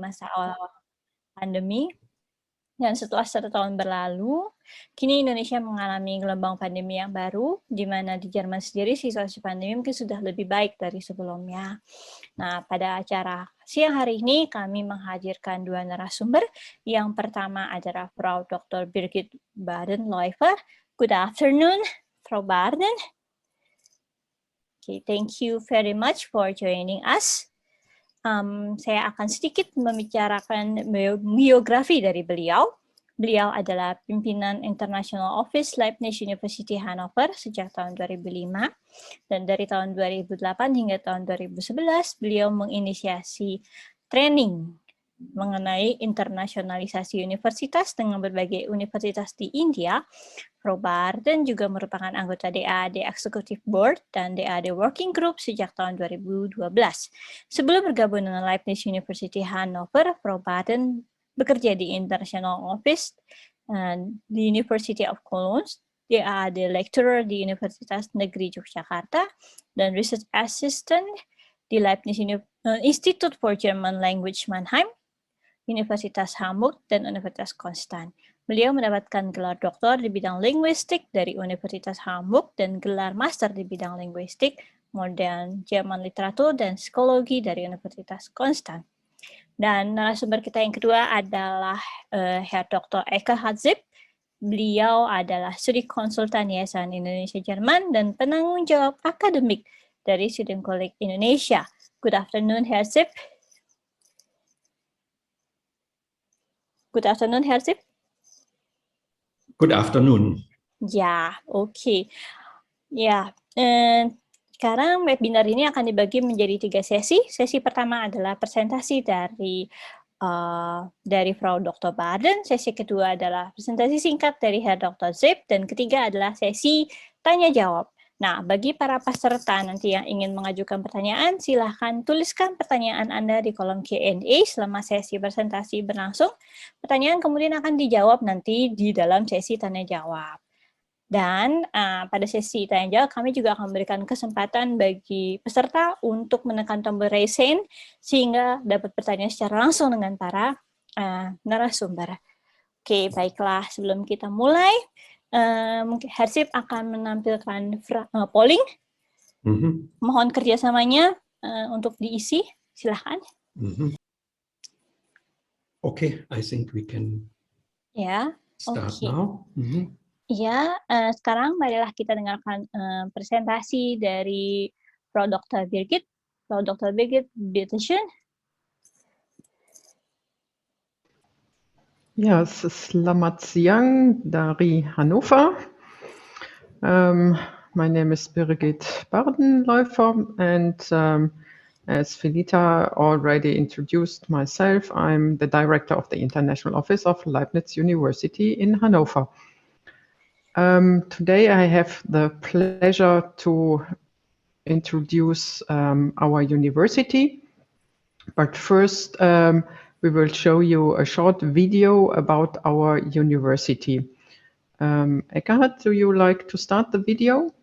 masa awal pandemi. Dan setelah 1 tahun berlalu, kini Indonesia mengalami gelombang pandemi yang baru, di mana di Jerman sendiri situasi pandemi mungkin sudah lebih baik dari sebelumnya. Nah, pada acara siang hari ini kami menghadirkan 2 narasumber. Yang pertama adalah Frau Dr. Birgit Barden-Läufer. Good afternoon, Frau Barden. Okay, thank you very much for joining us. Saya akan sedikit membicarakan biografi dari beliau. Beliau adalah pimpinan International Office Leibniz University Hannover sejak tahun 2005, dan dari tahun 2008 hingga tahun 2011 beliau menginisiasi training mengenai internasionalisasi universitas dengan berbagai universitas di India. Frau Barden juga merupakan anggota DAAD Executive Board dan DAAD Working Group sejak tahun 2012. Sebelum bergabung dengan Leibniz University Hannover, Frau Barden bekerja di International Office di University of Cologne, DAAD Lecturer di Universitas Negeri Yogyakarta, dan Research Assistant di Leibniz Institute for German Language Mannheim, Universitas Hamburg, dan Universitas Konstanz. Beliau mendapatkan gelar doktor di bidang linguistik dari Universitas Hamburg dan gelar master di bidang linguistik, modern Jerman literatur, dan psikologi dari Universitas Konstanz. Dan narasumber kita yang kedua adalah Herr Dr. Eka Hatzip. Beliau adalah studi konsultan Yayasan Indonesia Jerman dan penanggung jawab akademik dari Studienkolleg Indonesia. Good afternoon, Herr Zip. Good afternoon, Herr Zip. Good afternoon. Ya, oke. Ya, sekarang webinar ini akan dibagi menjadi 3 sesi. Sesi pertama adalah presentasi dari Frau Dr. Barden. Sesi kedua adalah presentasi singkat dari Herr Dr. Zip. Dan ketiga adalah sesi tanya-jawab. Nah, bagi para peserta nanti yang ingin mengajukan pertanyaan, silahkan tuliskan pertanyaan Anda di kolom Q&A selama sesi presentasi berlangsung. Pertanyaan kemudian akan dijawab nanti di dalam sesi tanya-jawab. Dan pada sesi tanya-jawab, kami juga akan memberikan kesempatan bagi peserta untuk menekan tombol raise hand, sehingga dapat bertanya secara langsung dengan para narasumber. Oke, baiklah. Sebelum kita mulai, mungkin Hersip akan menampilkan polling. Mohon kerjasamanya untuk diisi. Silahkan. Okay, I think we can start now. Ya, sekarang marilah kita dengarkan presentasi dari Frau Dr. Birgit. Frau Dr. Birgit, bitte schön. Ja, selamat siang dari Hannover. My name is Birgit Barden-Läufer, and as Felita already introduced myself, I'm the director of the International Office of Leibniz University in Hannover. Today I have the pleasure to introduce our university, but first we will show you a short video about our university. Eckhard, do you like to start the video?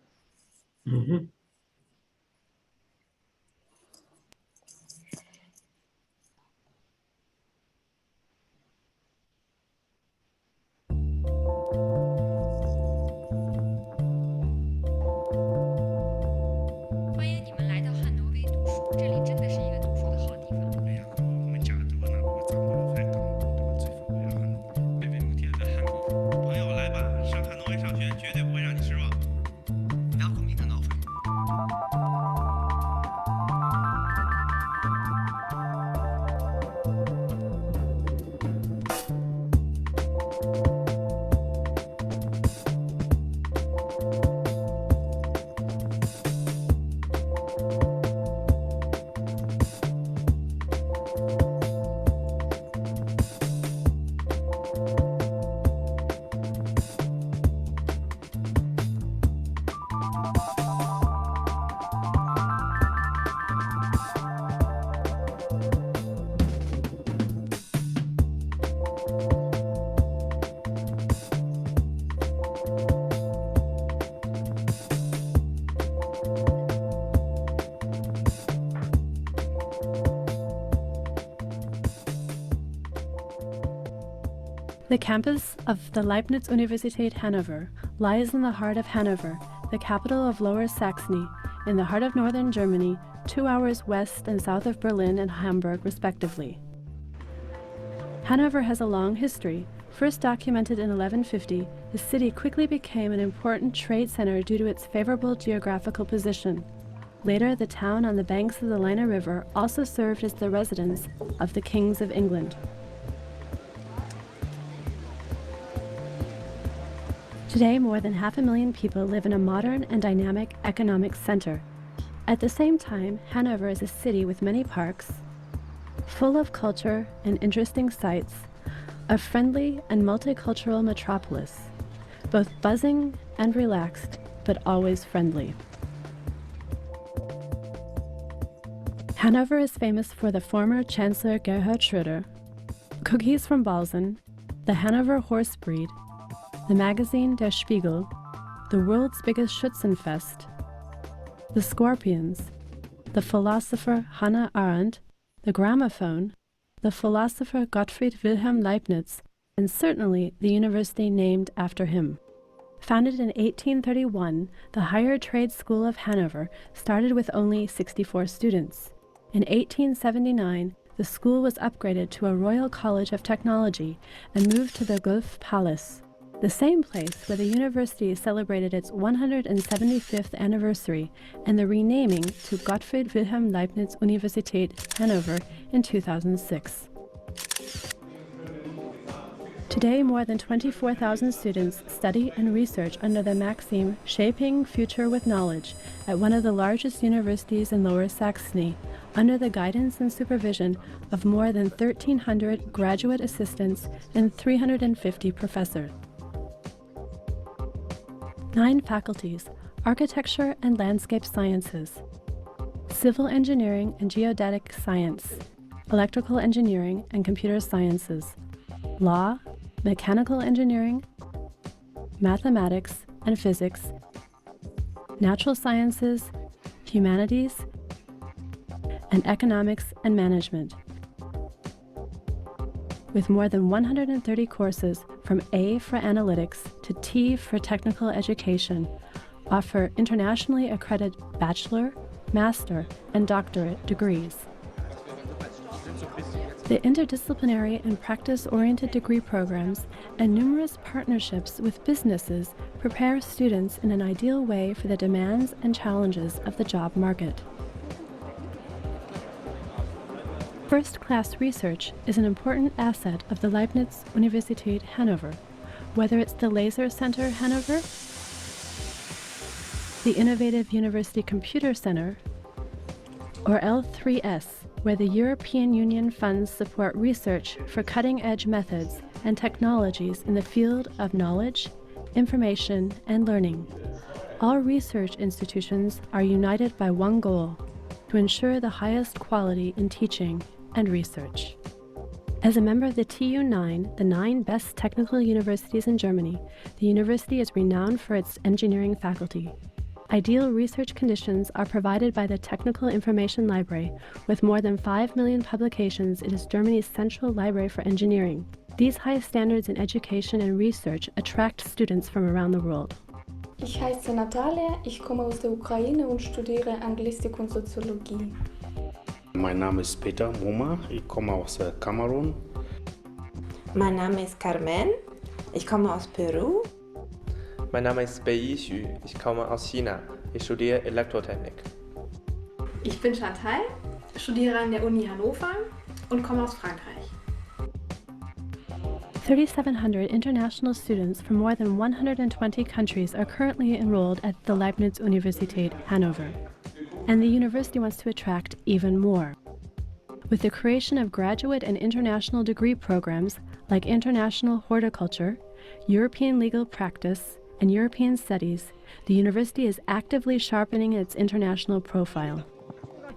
The campus of the Leibniz University Hannover lies in the heart of Hanover, the capital of Lower Saxony, in the heart of northern Germany, 2 hours west and south of Berlin and Hamburg, respectively. Hanover has a long history. First documented in 1150, the city quickly became an important trade center due to its favorable geographical position. Later, the town on the banks of the Leine River also served as the residence of the kings of England. Today, more than 500,000 people live in a modern and dynamic economic center. At the same time, Hanover is a city with many parks, full of culture and interesting sights, a friendly and multicultural metropolis, both buzzing and relaxed, but always friendly. Hanover is famous for the former Chancellor Gerhard Schröder, cookies from Balsen, the Hanover horse breed, the magazine Der Spiegel, the world's biggest Schützenfest, the Scorpions, the philosopher Hannah Arendt, the gramophone, the philosopher Gottfried Wilhelm Leibniz, and certainly the university named after him. Founded in 1831, the Higher Trade School of Hanover started with only 64 students. In 1879, the school was upgraded to a Royal College of Technology and moved to the Guelph Palace, the same place where the university celebrated its 175th anniversary and the renaming to Gottfried Wilhelm Leibniz Universität Hannover in 2006. Today, more than 24,000 students study and research under the maxim Shaping Future with Knowledge at one of the largest universities in Lower Saxony, under the guidance and supervision of more than 1,300 graduate assistants and 350 professors. 9 faculties: Architecture and Landscape Sciences, Civil Engineering and Geodetic Science, Electrical Engineering and Computer Sciences, Law, Mechanical Engineering, Mathematics and Physics, Natural Sciences, Humanities, and Economics and Management. With more than 130 courses from A for Analytics to T for Technical Education, offer internationally accredited bachelor, master, and doctorate degrees. The interdisciplinary and practice-oriented degree programs and numerous partnerships with businesses prepare students in an ideal way for the demands and challenges of the job market. First-class research is an important asset of the Leibniz Universität Hannover, whether it's the Laser Center Hannover, the Innovative University Computer Center, or L3S, where the European Union funds support research for cutting-edge methods and technologies in the field of knowledge, information, and learning. All research institutions are united by one goal: to ensure the highest quality in teaching and research. As a member of the TU9, the 9 best technical universities in Germany, the university is renowned for its engineering faculty. Ideal research conditions are provided by the Technical Information Library. With more than 5 million publications, it is Germany's central library for engineering. These high standards in education and research attract students from around the world. Ich heiße Natalia, ich komme aus der Ukraine und studiere Anglistik und Soziologie. Mein Name ist Peter Moma, ich komme aus Kamerun. Mein Name ist Carmen, ich komme aus Peru. Mein Name ist Bei Xu, ich komme aus China. Ich studiere Elektrotechnik. Ich bin Chantal, studiere an der Uni Hannover und komme aus Frankreich. 3,700 international students from more than 120 countries are currently enrolled at the Leibniz Universität Hannover, and the university wants to attract even more. With the creation of graduate and international degree programs like International Horticulture, European Legal Practice, and European Studies, the university is actively sharpening its international profile.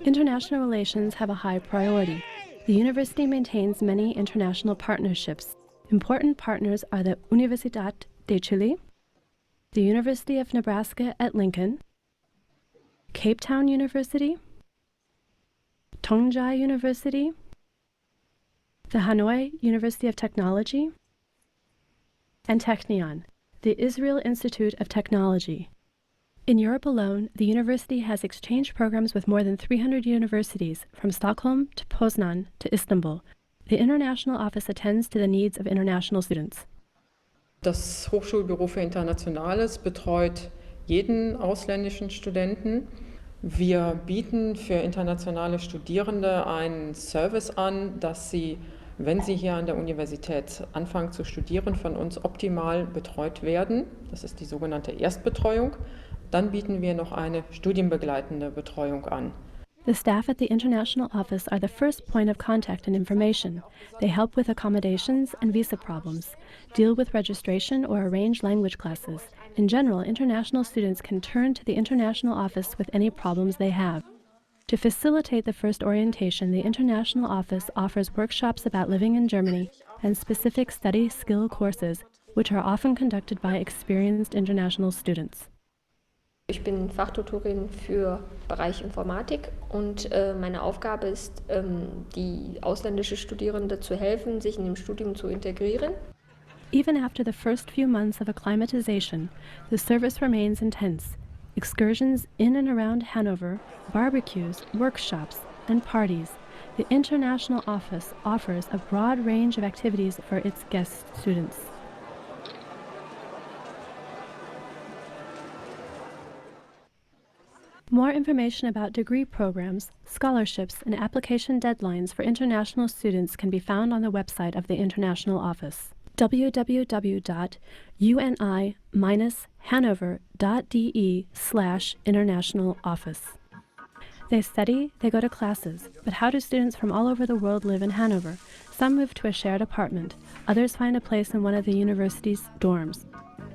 International relations have a high priority. The university maintains many international partnerships. Important partners are the Universidad de Chile, the University of Nebraska at Lincoln, Cape Town University, Tongjai University, the Hanoi University of Technology, and Technion, the Israel Institute of Technology. In Europe alone, the university has exchange programs with more than 300 universities, from Stockholm to Poznan to Istanbul. The international office attends to the needs of international students. Das Hochschulbüro für Internationales betreut jeden ausländischen Studenten. Wir bieten für internationale Studierende einen Service an, dass sie, wenn sie hier an der Universität anfangen zu studieren, von uns optimal betreut werden. Das ist die sogenannte Erstbetreuung. Dann bieten wir noch eine studienbegleitende Betreuung an. The staff at the international office are the first point of contact and information. They help with accommodations and visa problems, deal with registration or arrange language classes. In general, international students can turn to the international office with any problems they have. To facilitate the first orientation, the international office offers workshops about living in Germany and specific study skill courses, which are often conducted by experienced international students. Ich bin Fachtutorin für Bereich Informatik und meine Aufgabe ist, die ausländische Studierende zu helfen, sich in dem Studium zu integrieren. Even after the first few months of acclimatization, the service remains intense. Excursions in and around Hanover, barbecues, workshops, and parties. The international office offers a broad range of activities for its guest students. More information about degree programs, scholarships, and application deadlines for international students can be found on the website of the International Office, www.uni-hannover.de/international office. They study, they go to classes, but how do students from all over the world live in Hanover? Some move to a shared apartment, others find a place in one of the university's dorms.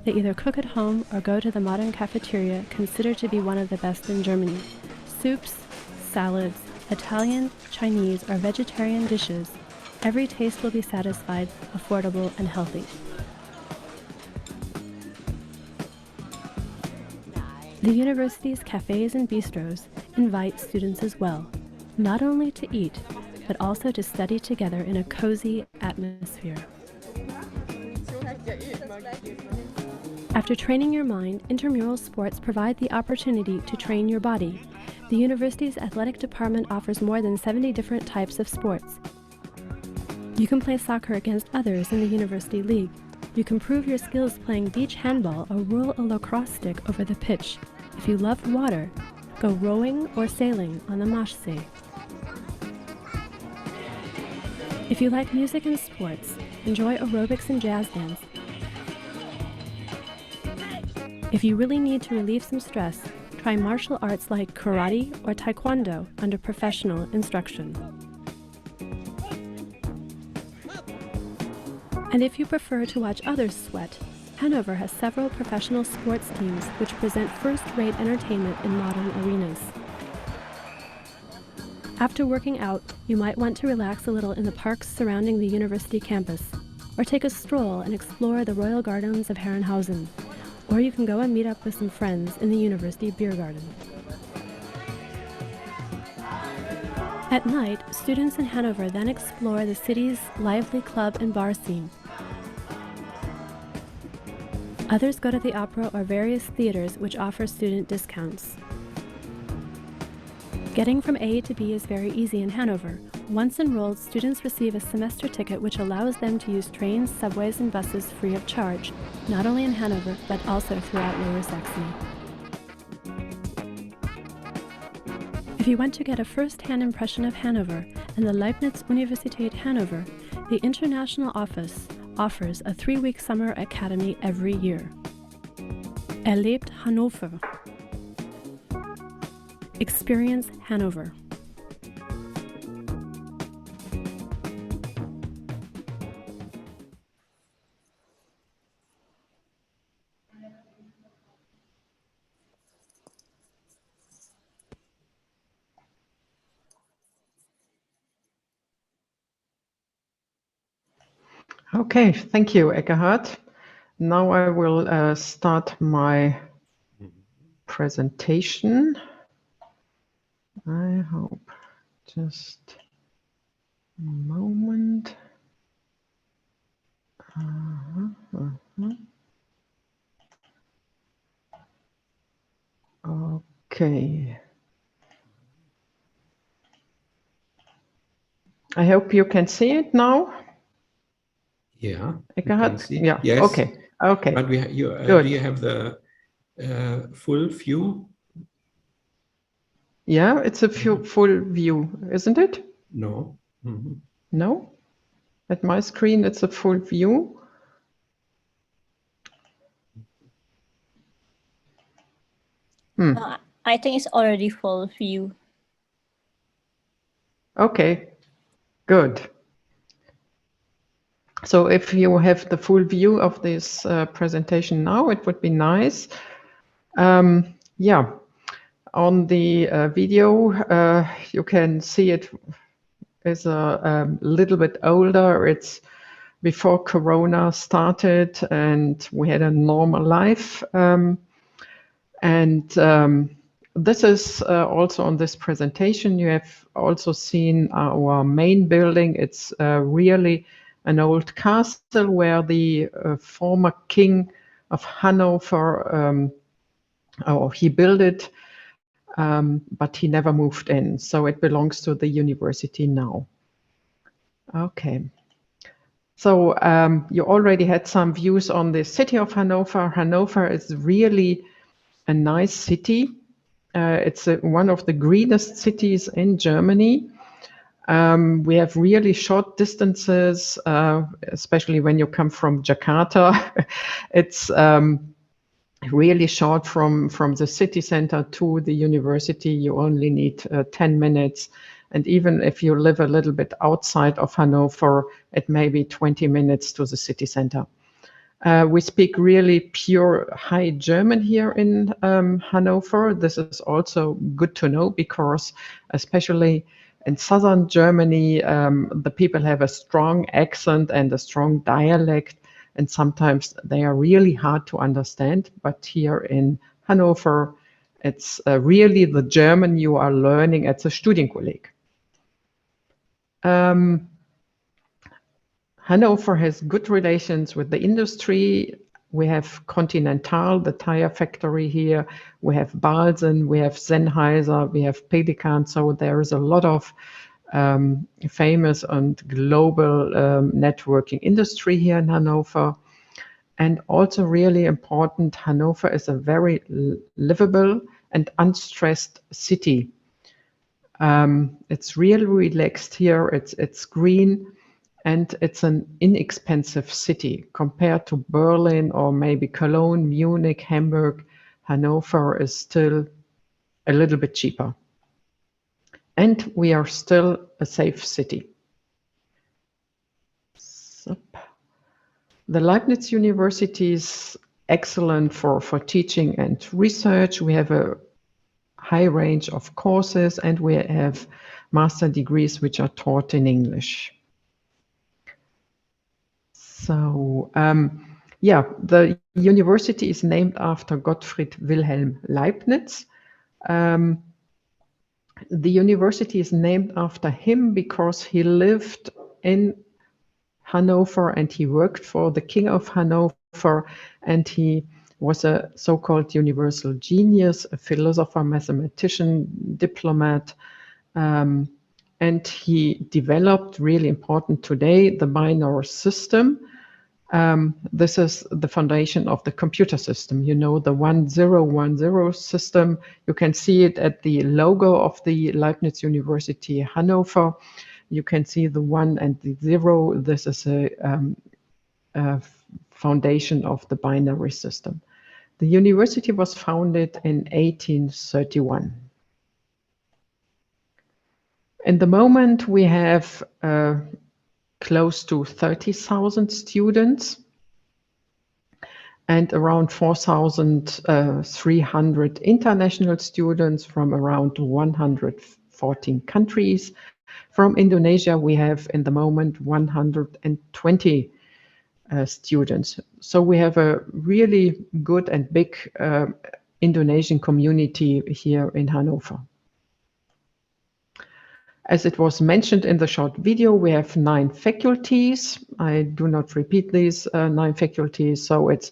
They either cook at home or go to the modern cafeteria, considered to be one of the best in Germany. Soups, salads, Italian, Chinese, or vegetarian dishes. Every taste will be satisfied, affordable, and healthy. The university's cafes and bistros invite students as well, not only to eat, but also to study together in a cozy atmosphere. After training your mind, intramural sports provide the opportunity to train your body. The university's athletic department offers more than 70 different types of sports. You can play soccer against others in the university league. You can prove your skills playing beach handball or whirl a lacrosse stick over the pitch. If you love water, go rowing or sailing on the Maschsee. If you like music and sports, enjoy aerobics and jazz dance. If you really need to relieve some stress, try martial arts like karate or taekwondo under professional instruction. And if you prefer to watch others sweat, Hanover has several professional sports teams which present first-rate entertainment in modern arenas. After working out, you might want to relax a little in the parks surrounding the university campus, or take a stroll and explore the royal gardens of Herrenhausen. Or you can go and meet up with some friends in the university beer garden. At night, students in Hanover then explore the city's lively club and bar scene. Others go to the opera or various theaters which offer student discounts. Getting from A to B is very easy in Hanover. Once enrolled, students receive a semester ticket which allows them to use trains, subways, and buses free of charge, not only in Hanover, but also throughout Lower Saxony. If you want to get a first-hand impression of Hanover and the Leibniz University Hannover, the International Office offers a 3-week summer academy every year. Erlebt Hannover. Experience Hanover. Okay, thank you, Eckehard. Now I will start my presentation. I hope just a moment. Okay. I hope you can see it now. Yeah, Eckhard? see. Yeah. Yes. Okay. Okay. But do you have the full view? Yeah, it's a full view, isn't it? No. Mm-hmm. No? At my screen, it's a full view. I think it's already full view. Okay, good. So if you have the full view of this presentation now, it would be nice. Yeah, on the video, you can see it is a little bit older. It's before Corona started and we had a normal life. This is also on this presentation. You have also seen our main building. It's really an old castle where the former king of Hanover, he built it, but he never moved in. So it belongs to the university now. Okay. So you already had some views on the city of Hanover. Hanover is really a nice city. It's one of the greenest cities in Germany. We have really short distances, especially when you come from Jakarta. It's really short from the city center to the university. You only need 10 minutes. And even if you live a little bit outside of Hanover, it may be 20 minutes to the city center. We speak really pure High German here in Hanover. This is also good to know because especially in southern Germany, the people have a strong accent and a strong dialect, and sometimes they are really hard to understand. But here in Hanover, it's really the German you are learning at the Studienkolleg. Hanover has good relations with the industry. We have Continental, the tire factory here. We have Balsen, we have Sennheiser, we have Pelikan. So there is a lot of famous and global networking industry here in Hanover. And also really important, Hanover is a very livable and unstressed city. It's really relaxed here. It's green. And it's an inexpensive city compared to Berlin or maybe Cologne, Munich, Hamburg. Hanover is still a little bit cheaper. And we are still a safe city. The Leibniz University is excellent for teaching and research. We have a high range of courses and we have master degrees which are taught in English. So, yeah, the university is named after Gottfried Wilhelm Leibniz. The university is named after him because he lived in Hanover and he worked for the King of Hanover, and he was a so-called universal genius, a philosopher, mathematician, diplomat, and he developed, really important today, the binary system. This is the foundation of the computer system. You know, the 1010 system. You can see it at the logo of the Leibniz University Hannover. You can see the 1 and the 0. This is a foundation of the binary system. The university was founded in 1831. In the moment, we have close to 30,000 students and around 4,300 international students from around 114 countries. From Indonesia, we have in the moment 120 students. So we have a really good and big Indonesian community here in Hanover. As it was mentioned in the short video, we have 9 faculties. I do not repeat these 9 faculties. So it's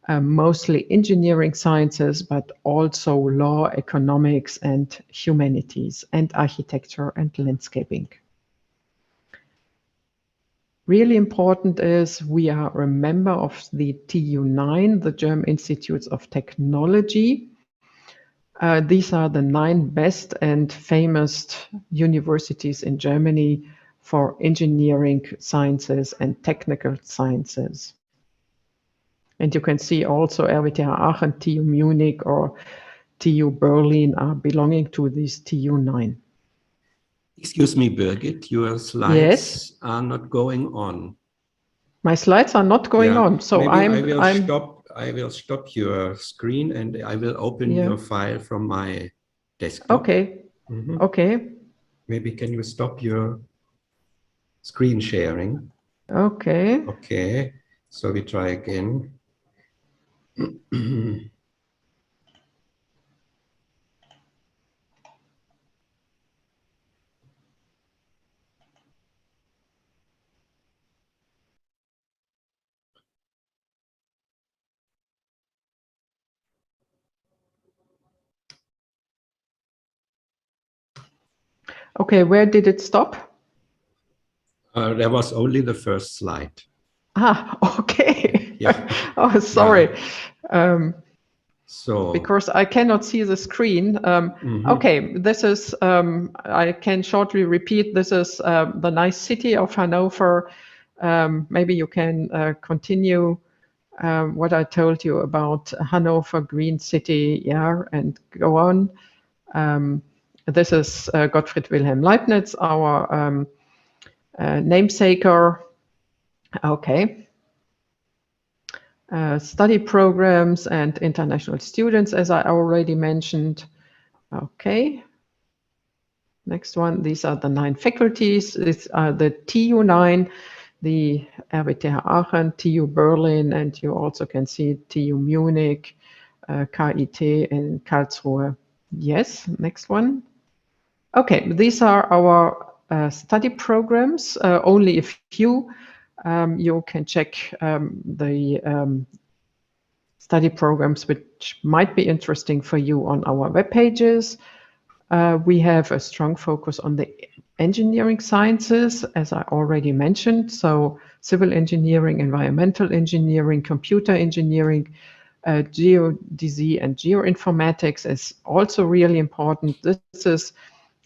mostly engineering sciences, but also law, economics, and humanities, and architecture and landscaping. Really important is we are a member of the TU9, the German Institutes of Technology. These are the 9 best and famous universities in Germany for engineering sciences and technical sciences. And you can see also RWTH Aachen, TU Munich, or TU Berlin are belonging to this TU9. Excuse me, Birgit, your slides are not going on. My slides are not going on, so maybe I will stop your screen and I will open your file from my desktop. Okay. Okay. Maybe can you stop your screen sharing? Okay. Okay. So we try again. Okay, where did it stop? There was only the first slide. Ah, okay. Yeah. Oh, sorry. Yeah. So because I cannot see the screen. Okay, this is, I can shortly repeat, this is the nice city of Hanover. Maybe you can continue what I told you about Hanover, green city, and go on. This is Gottfried Wilhelm Leibniz, our namesaker. Okay. Study programs and international students, as I already mentioned. Okay. Next one, these are the 9 faculties. These are the TU9, the RWTH Aachen, TU Berlin, and you also can see TU Munich, KIT, and Karlsruhe. Yes, next one. Okay, these are our study programs, only a few. You can check the study programs which might be interesting for you on our web pages. We have a strong focus on the engineering sciences, as I already mentioned. So civil engineering, environmental engineering, computer engineering, geodesy and geoinformatics is also really important. This is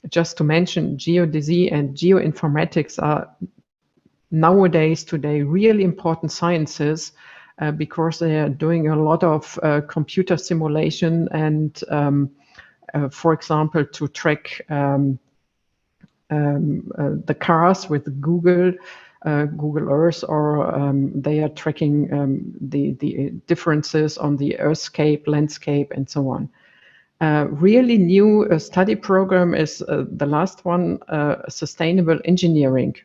just to mention, geodesy and geoinformatics are nowadays, today, really important sciences because they are doing a lot of computer simulation and, for example, to track the cars with Google Earth, or they are tracking the differences on the earthscape, landscape, and so on. Really new study program is the last one, sustainable engineering.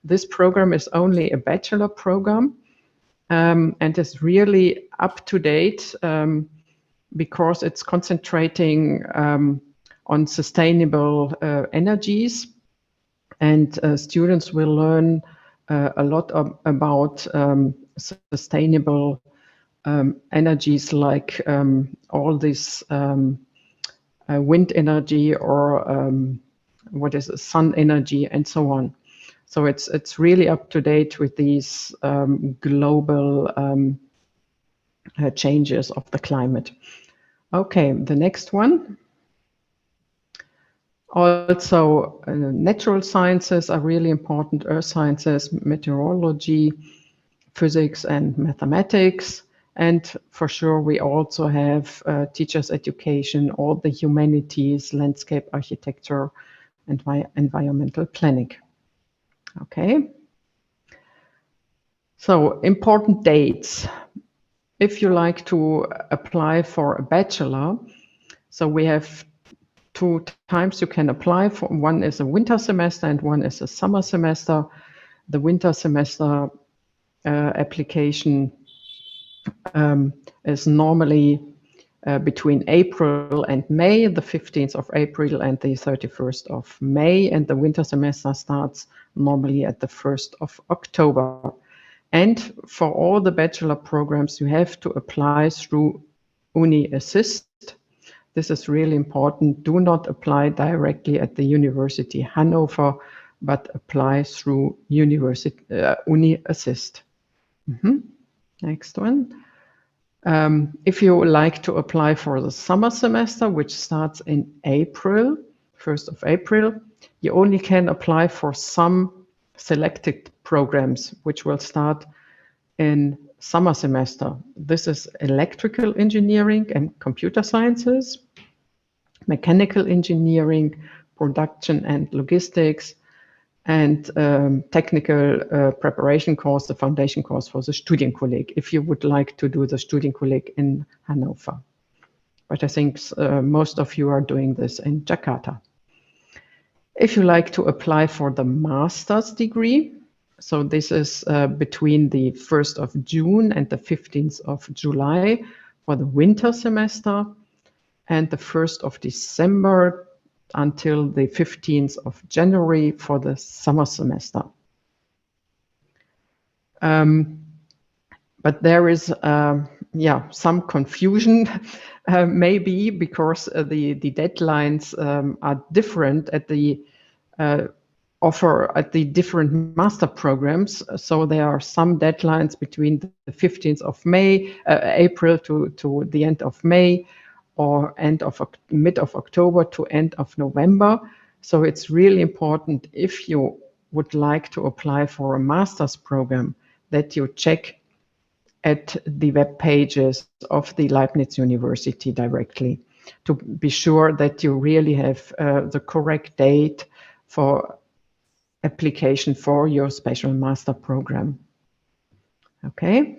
This program is only a bachelor program and is really up to date because it's concentrating on sustainable energies, and students will learn a lot about sustainable energies like all this wind energy or what is it, sun energy and so on. So it's really up to date with these global changes of the climate. Okay, the next one. Also, natural sciences are really important, earth sciences, meteorology, physics, and mathematics. And for sure, we also have teachers' education, all the humanities, landscape architecture, and environmental planning. Okay. So, important dates. If you like to apply for a bachelor, so we have 2 times you can apply for. One is a winter semester and one is a summer semester. The winter semester application is normally between April and May, the 15th of April and the 31st of May, and the winter semester starts normally at the 1st of October. And for all the bachelor programs, you have to apply through Uni Assist. This is really important. Do not apply directly at the University Hannover, but apply through Uni Assist. Next one. If you like to apply for the summer semester, which starts in April, 1st of April, you only can apply for some selected programs, which will start in summer semester. This is electrical engineering and computer sciences, mechanical engineering, production and logistics, and technical preparation course, the foundation course for the Studienkolleg, if you would like to do the Studienkolleg in Hannover. But I think most of you are doing this in Jakarta. If you like to apply for the master's degree, so this is between the 1st of June and the 15th of July for the winter semester, and the 1st of December until the 15th of January for the summer semester. But there is some confusion maybe because the deadlines are different at the offer at the different master programs. So there are some deadlines between the 15th of April to the end of May, or mid of October to end of November. So it's really important, if you would like to apply for a master's program, that you check at the web pages of the Leibniz University directly to be sure that you really have the correct date for application for your special master program. Okay.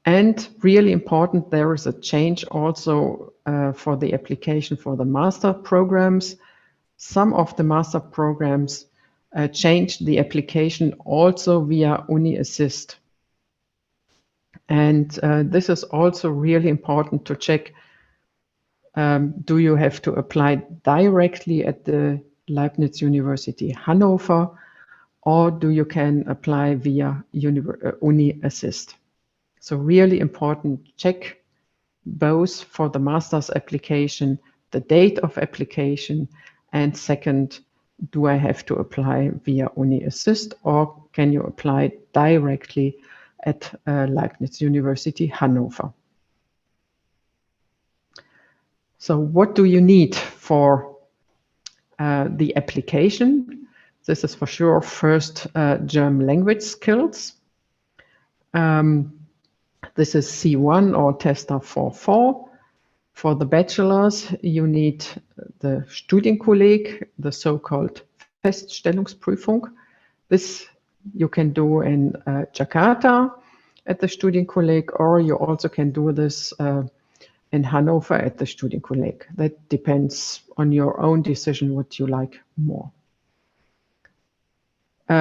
And really important, there is a change also for the application for the master programs. Some of the master programs changed the application also via Uni Assist. And this is also really important to check. Do you have to apply directly at the Leibniz University Hannover, or do you can apply via Uni Assist? So really important, check both for the master's application, the date of application, and second, do I have to apply via Uni Assist, or can you apply directly at Leibniz University Hannover? So what do you need for the application? This is for sure first German language skills. This is C1 or Tester 4.4. For the bachelors, you need the Studienkolleg, the so-called Feststellungsprüfung. This you can do in Jakarta at the Studienkolleg, or you also can do this in Hannover at the Studienkolleg. That depends on your own decision what you like more.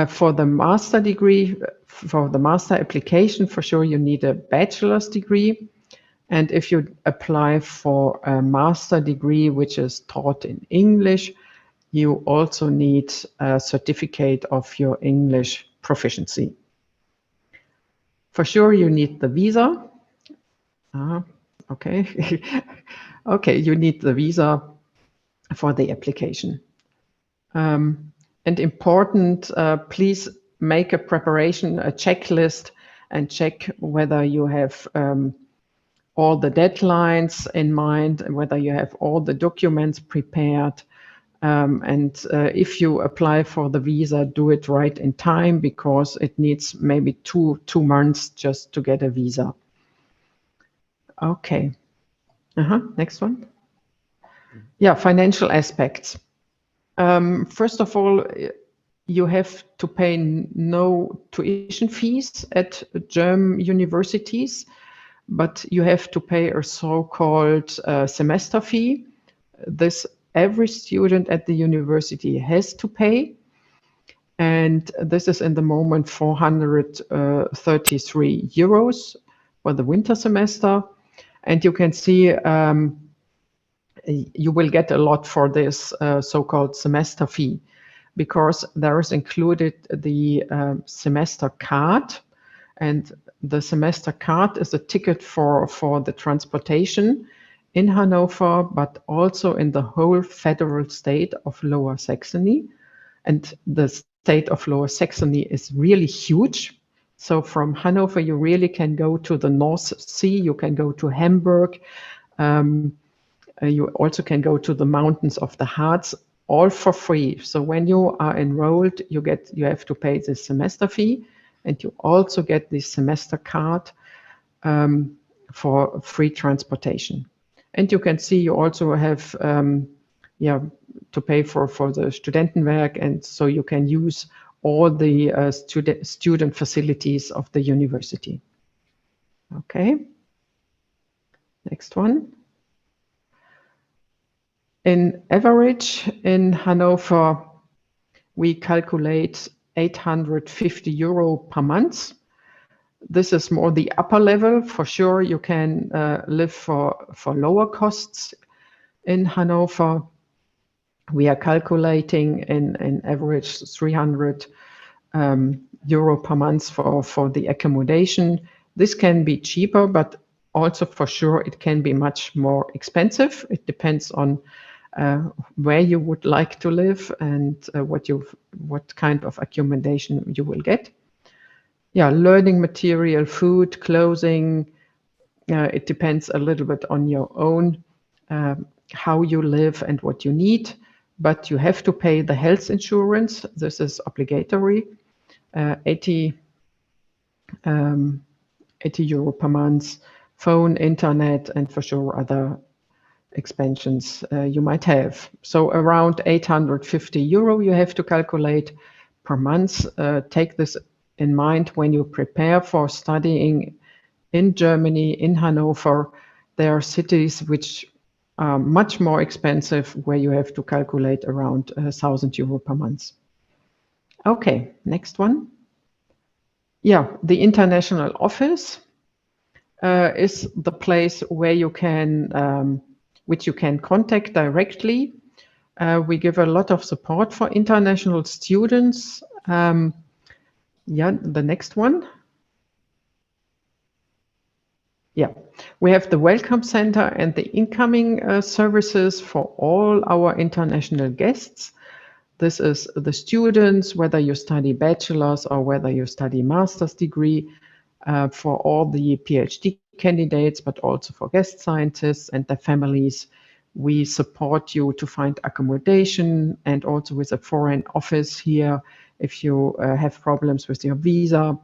For the master degree, for the master application, for sure you need a bachelor's degree. And if you apply for a master degree which is taught in English, you also need a certificate of your English proficiency. For sure you need the visa. Okay. Okay, you need the visa for the application. And important, please make a preparation, a checklist, and check whether you have all the deadlines in mind, whether you have all the documents prepared. And if you apply for the visa, do it right in time, because it needs maybe two months just to get a visa. Okay. Next one. Yeah, financial aspects. First of all, you have to pay no tuition fees at German universities, but you have to pay a so-called semester fee. This every student at the university has to pay. And this is in the moment 433 euros for the winter semester. And you can see you will get a lot for this so-called semester fee, because there is included the semester card. And the semester card is a ticket for the transportation in Hanover, but also in the whole federal state of Lower Saxony. And the state of Lower Saxony is really huge. So from Hanover, you really can go to the North Sea, you can go to Hamburg, you also can go to the mountains of the Harz, all for free. So when you are enrolled, you have to pay the semester fee, and you also get the semester card for free transportation. And you can see you also have to pay for the Studentenwerk, and so you can use all the student facilities of the university. Okay, next one. In average in Hanover, we calculate 850 euro per month. This is more the upper level. For sure, you can live for lower costs in Hanover. We are calculating in average 300 euro per month for the accommodation. This can be cheaper, but also for sure it can be much more expensive. It depends on where you would like to live and what kind of accommodation you will get. Yeah, learning material, food, clothing. It depends a little bit on your own how you live and what you need. But you have to pay the health insurance. This is obligatory, 80 euro per month, phone, internet, and for sure other expenses you might have. So around 850 euro you have to calculate per month. Take this in mind when you prepare for studying in Germany, in Hanover. There are cities which are much more expensive, where you have to calculate around 1,000 euro per month. Okay, next one. Yeah, the international office is the place where you can, which you can contact directly. We give a lot of support for international students. Yeah, the next one. Yeah, we have the Welcome Center and the incoming services for all our international guests. This is the students, whether you study bachelor's or whether you study master's degree, for all the PhD candidates, but also for guest scientists and their families. We support you to find accommodation, and also with a foreign office here if you have problems with your visa.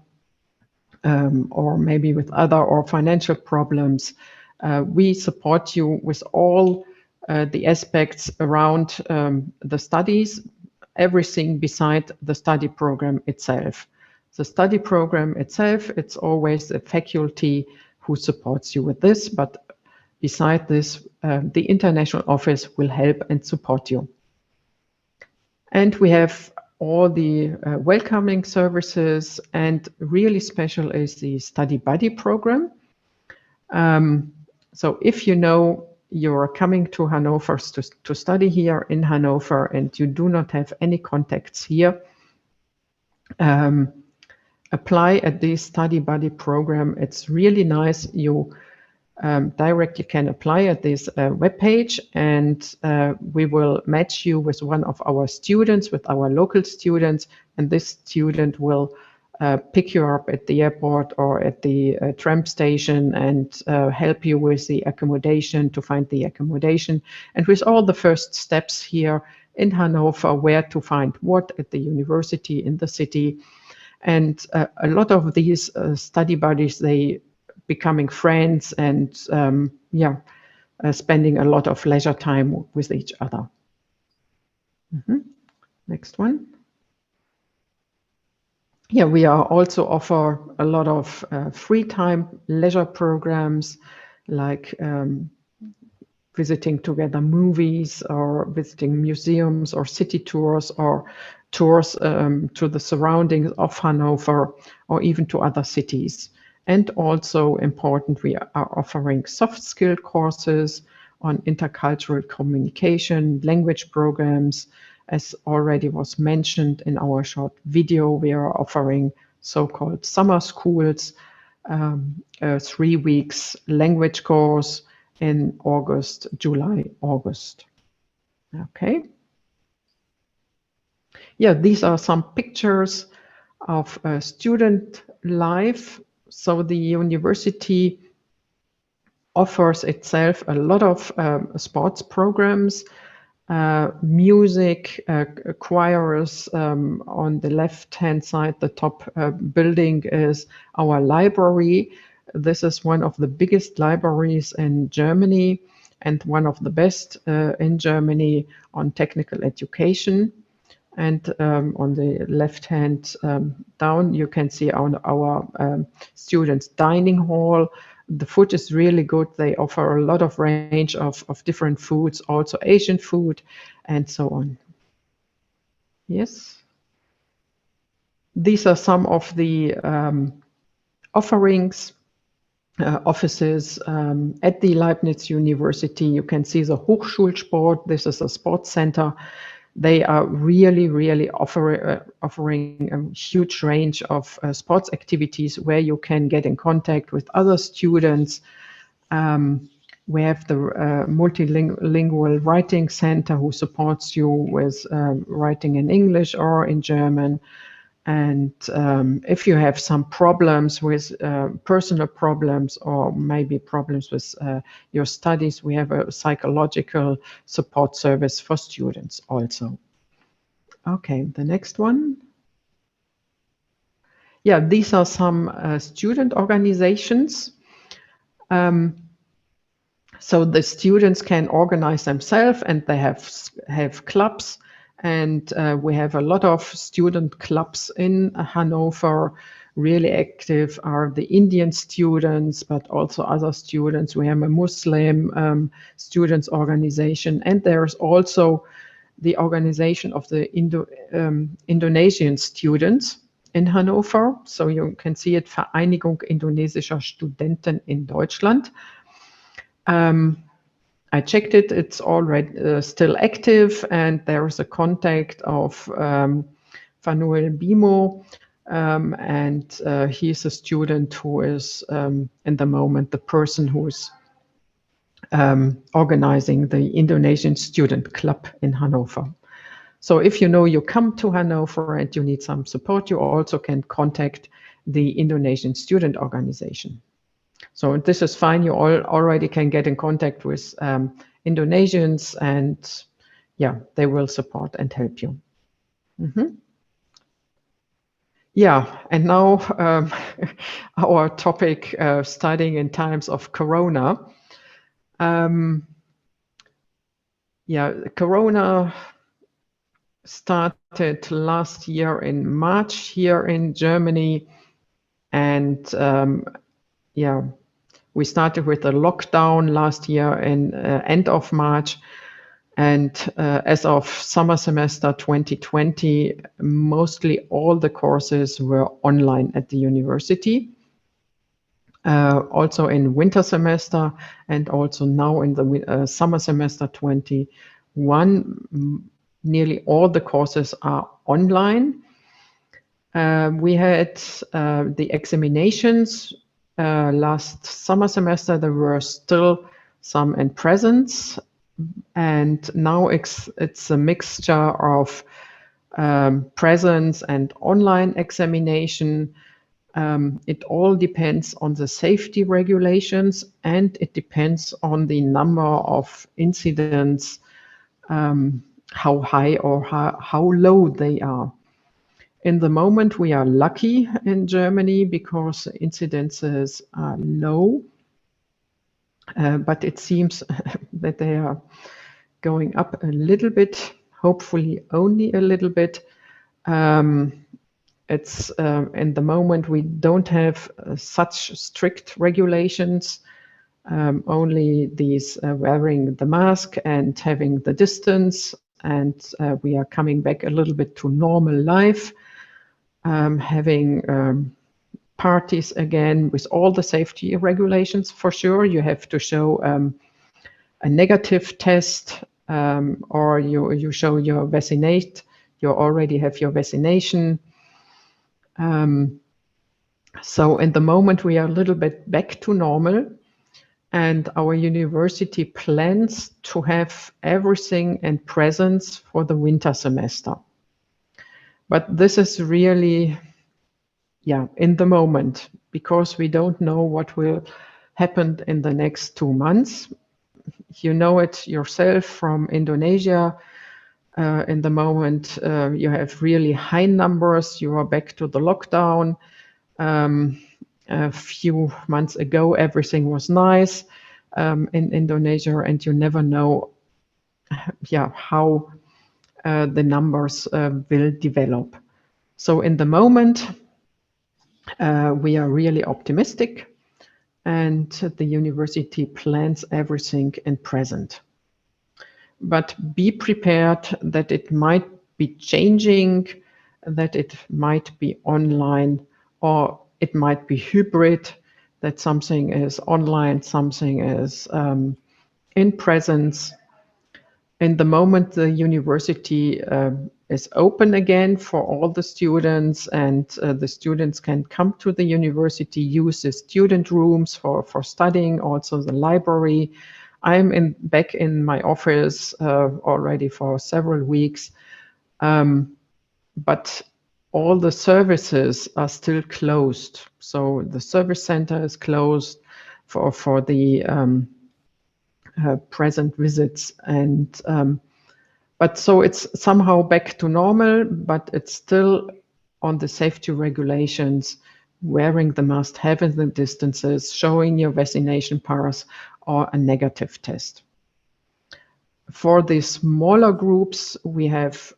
Or maybe with other or financial problems. We support you with all the aspects around the studies, everything beside the study program itself. The study program itself, it's always a faculty who supports you with this, but beside this, the international office will help and support you. And we have all the welcoming services, and really special is the study buddy program. So if you know you're coming to Hanover to study here in Hanover and you do not have any contacts here, apply at the study buddy program. It's really nice. You directly can apply at this webpage, and we will match you with one of our students, with our local students, and this student will pick you up at the airport or at the tram station and help you with the accommodation, to find the accommodation, and with all the first steps here in Hanover, where to find what at the university in the city. And a lot of these study buddies, they becoming friends and spending a lot of leisure time with each other. Next one. Yeah, we are also offer a lot of free time leisure programs, like visiting together movies, or visiting museums, or city tours, or tours to the surroundings of Hanover, or even to other cities. And also important, we are offering soft skill courses on intercultural communication, language programs. As already was mentioned in our short video, we are offering so-called summer schools, 3 weeks language course in August, July, August. Okay. Yeah, these are some pictures of student life. So the university offers itself a lot of sports programs, music, choirs. On the left-hand side, the top building is our library. This is one of the biggest libraries in Germany and one of the best in Germany on technical education. And on the left-hand down, you can see our students' dining hall. The food is really good. They offer a lot of range of different foods, also Asian food, and so on. Yes. These are some of the offerings, offices at the Leibniz University. You can see the Hochschulsport. This is a sports center. They are really offering a huge range of sports activities where you can get in contact with other students. We have the multilingual writing center who supports you with writing in English or in German. And if you have some problems with personal problems or maybe problems with your studies, we have a psychological support service for students also. Okay, the next one. Yeah, these are some student organizations. So the students can organize themselves and they have clubs. And we have a lot of student clubs in Hannover. Really active are the Indian students, but also other students. We have a Muslim students organization, and there's also the organization of the Indonesian students in Hannover. So you can see it, Vereinigung Indonesischer Studenten in Deutschland. I checked it, it's already still active, and there is a contact of Fanuel Bimo, and he's a student who is in the moment the person who is organizing the Indonesian Student Club in Hannover. So if you know you come to Hannover and you need some support, you also can contact the Indonesian Student Organization. So this is fine. You already can get in contact with Indonesians, and yeah, they will support and help you. Yeah, and now our topic, studying in times of Corona. Yeah, Corona started last year in March here in Germany, and yeah, we started with a lockdown last year in end of March, and as of summer semester 2020, mostly all the courses were online at the university. Also in winter semester and also now in the summer semester 21, nearly all the courses are online. We had the examinations last summer semester. There were still some in presence, and now it's a mixture of presence and online examination. It all depends on the safety regulations, and it depends on the number of incidents, how high or how low they are. In the moment, we are lucky in Germany because incidences are low, but it seems that they are going up a little bit, hopefully only a little bit. It's in the moment we don't have such strict regulations, only these wearing the mask and having the distance, and we are coming back a little bit to normal life, having parties again with all the safety regulations. For sure, you have to show a negative test, or you show your vaccinate. You already have your vaccination. So in the moment we are a little bit back to normal, and our university plans to have everything in presence for the winter semester. But this is really, in the moment, because we don't know what will happen in the next 2 months. You know it yourself from Indonesia. In the moment, you have really high numbers. You are back to the lockdown. A few months ago, everything was nice in Indonesia, and you never know, how the numbers will develop. So in the moment, we are really optimistic, and the university plans everything in present. But be prepared that it might be changing, that it might be online, or it might be hybrid, that something is online, something is in presence. In the moment, the university is open again for all the students, and the students can come to the university, use the student rooms for studying, also the library. I'm back in my office already for several weeks, but all the services are still closed. So the service center is closed for the present visits, and but so it's somehow back to normal, but it's still on the safety regulations, wearing the mask, having the distances, showing your vaccination pass or a negative test. For the smaller groups, we have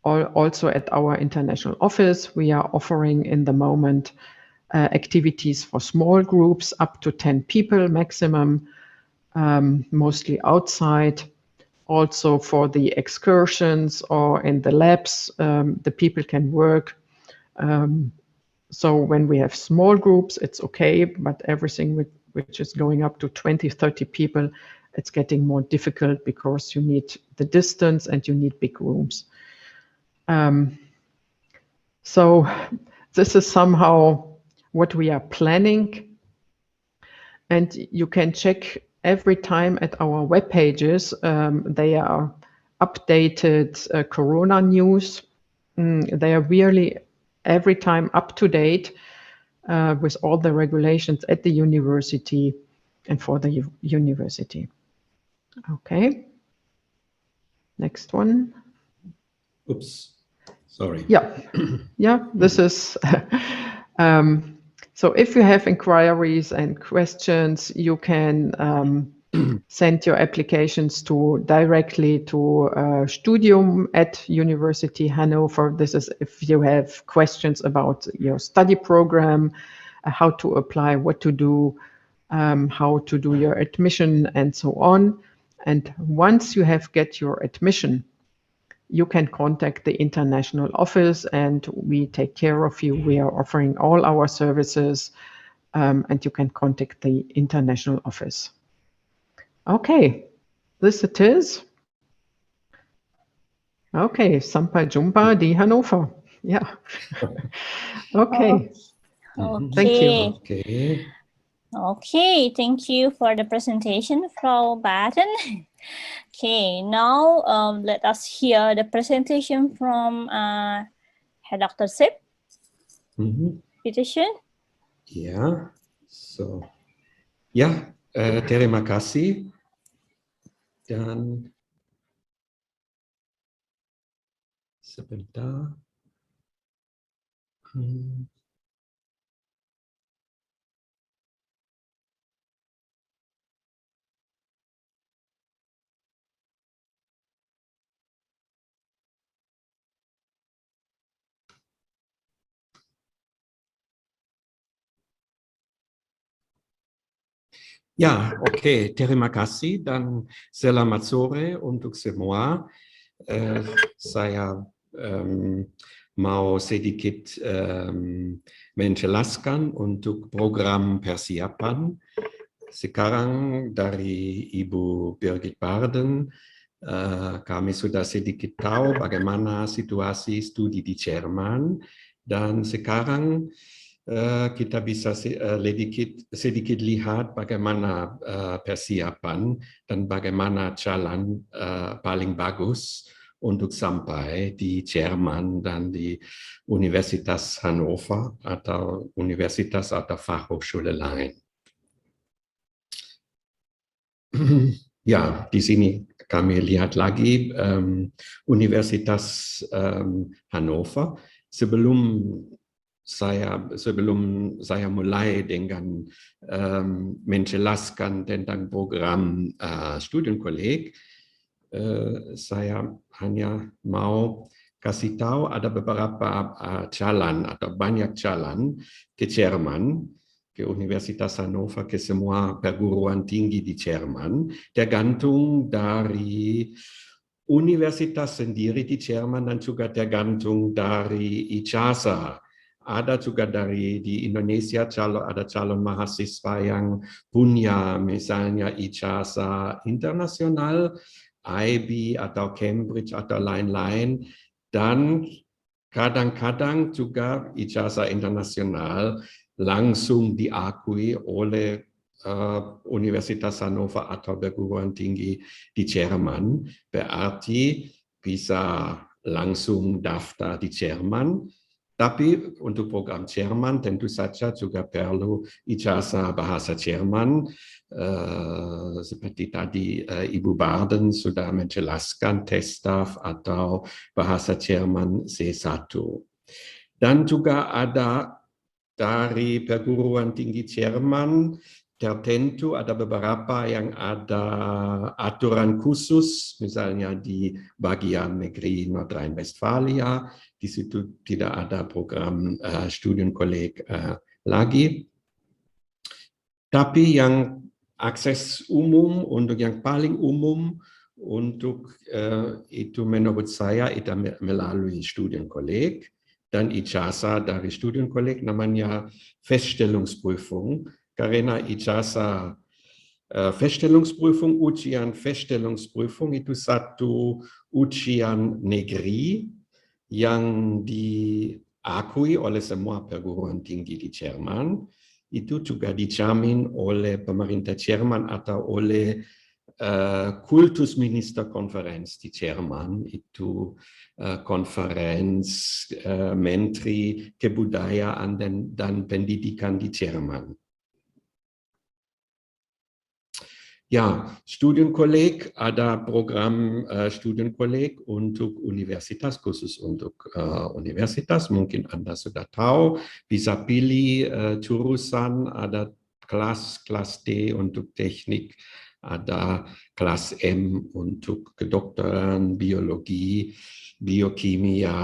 also at our international office, we are offering in the moment activities for small groups, up to 10 people maximum, mostly outside. Also for the excursions or in the labs, the people can work. So when we have small groups, it's okay, but everything which is going up to 20, 30 people, it's getting more difficult because you need the distance and you need big rooms. So this is somehow what we are planning. And you can check every time at our web pages. They are updated Corona news. They are really every time up to date with all the regulations at the university and for the university. Okay. Next one. Oops. Sorry. Yeah, this is so if you have inquiries and questions, you can send your applications directly to Studium at University Hannover. This is if you have questions about your study program, how to apply, what to do, how to do your admission, and so on. And once you have get your admission, you can contact the international office and we take care of you. We are offering all our services, and you can contact the international office. Okay, this it is. Okay, Sampai Jumpa di Hannover. Yeah. Okay. Thank you. Okay, thank you for the presentation, Frau Barden. Okay, now let us hear the presentation from Herr Dr. Sepp. Bitte schön. Ja, so. Ja, terima kasih. Dan sebentar. Ya, oke, terima kasih dan selamat sore untuk semua. Saya mau sedikit menjelaskan untuk program persiapan. Sekarang dari Ibu Birgit Barden, kami sudah sedikit tahu bagaimana situasi studi di Jerman. Dan sekarang kita bisa sedikit lihat bagaimana persiapan dan bagaimana jalan paling bagus untuk sampai di Jerman dan di Universitas Hannover atau universitas atau Fachhochschule lain. Ya, di sini kami lihat lagi Universitas Hannover. Sebelum saya mulai dengan menjelaskan tentang program Studienkolleg, saya hanya mau kasih tahu ada beberapa jalan atau banyak jalan ke Jerman, ke Universitas Hannover, ke semua perguruan tinggi di Jerman, tergantung dari universitas sendiri di Jerman dan juga tergantung dari ijazah. Ada juga di Indonesia ada calon mahasiswa yang punya misalnya ijazah internasional, IB atau Cambridge atau lain-lain, dan kadang-kadang juga ijazah internasional langsung diakui oleh Universitas Hannover atau perguruan tinggi di Jerman, berarti bisa langsung daftar di Jerman. Tapi untuk program Jerman tentu saja juga perlu ijazah bahasa Jerman. Seperti tadi Ibu Barden sudah menjelaskan TESTAF atau bahasa Jerman C1. Dan juga ada dari perguruan tinggi Jerman tertentu ada beberapa yang ada aturan khusus, misalnya di bagian negeri Nordrhein-Westfalia, di situ tidak ada program Studienkolleg lagi. Tapi yang akses umum, untuk yang paling umum, untuk itu menurut saya itu melalui Studienkolleg, dan ijazah dari Studienkolleg namanya Feststellungsprüfung, karena ijazah Feststellungsprüfung, ujian Feststellungsprüfung itu satu ujian negeri yang diakui oleh semua perguruan tinggi di Jerman. Itu juga dijamin oleh pemerintah Jerman atau oleh Kultusministerkonferenz di Jerman, itu konferenz Menteri Kebudayaan dan Pendidikan di Jerman. Ja, Studienkolleg, ada program Studienkolleg untuk universitas, khusus untuk universitas. Mungkin Anda sudah tahu, bisa pilih jurusan, ada kelas D untuk teknik, ada kelas M untuk kedokteran, biologi, biokimia,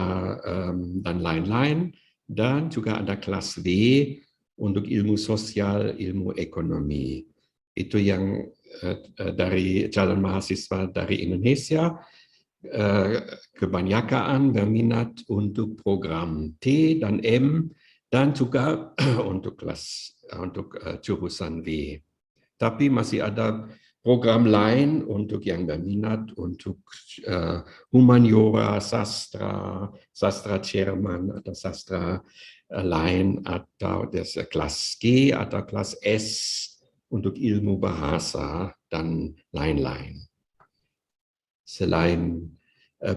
dan lain-lain. Dan juga ada kelas W untuk ilmu sosial, ilmu ekonomi. Itu yang dari calon mahasiswa dari Indonesia, kebanyakan berminat untuk program T dan M, dan juga untuk jurusan W. Tapi masih ada program lain untuk yang berminat untuk humaniora, sastra Jerman atau sastra lain, atau kelas G atau kelas S untuk ilmu bahasa dan lain-lain. Selain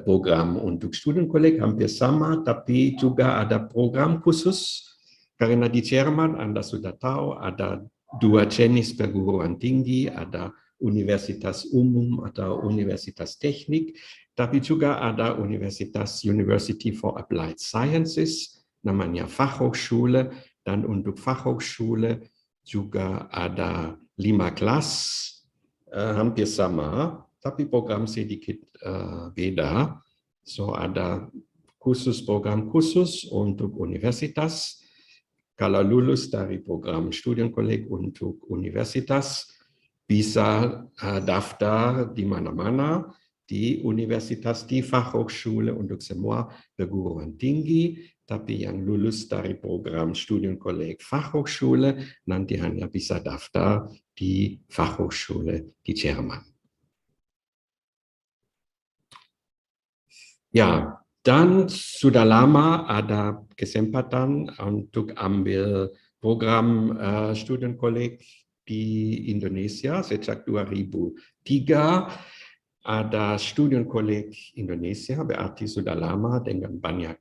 program untuk Studienkolleg hampir sama, tapi juga ada program khusus, karena di Jerman Anda sudah tahu ada dua jenis perguruan tinggi, ada universitas umum atau universitas teknik, tapi juga ada University for Applied Sciences, namanya Fachhochschule, dan untuk Fachhochschule juga ada 5 kelas, hampir sama, tapi program sedikit beda. So ada program khusus untuk universitas. Kalau lulus dari program Studienkolleg untuk universitas, bisa daftar di mana-mana, di universitas, di Fachhochschule untuk semua perguruan tinggi. Tapi yang lulus dari program Studienkolleg Fachhochschule nanti hanya bisa daftar di Fachhochschule di Jerman. Ja, Dan sudah lama ada kesempatan untuk ambil program Studienkolleg di Indonesia sejak 2003. Ada Studienkolleg Indonesia, berarti sudah lama dengan banyak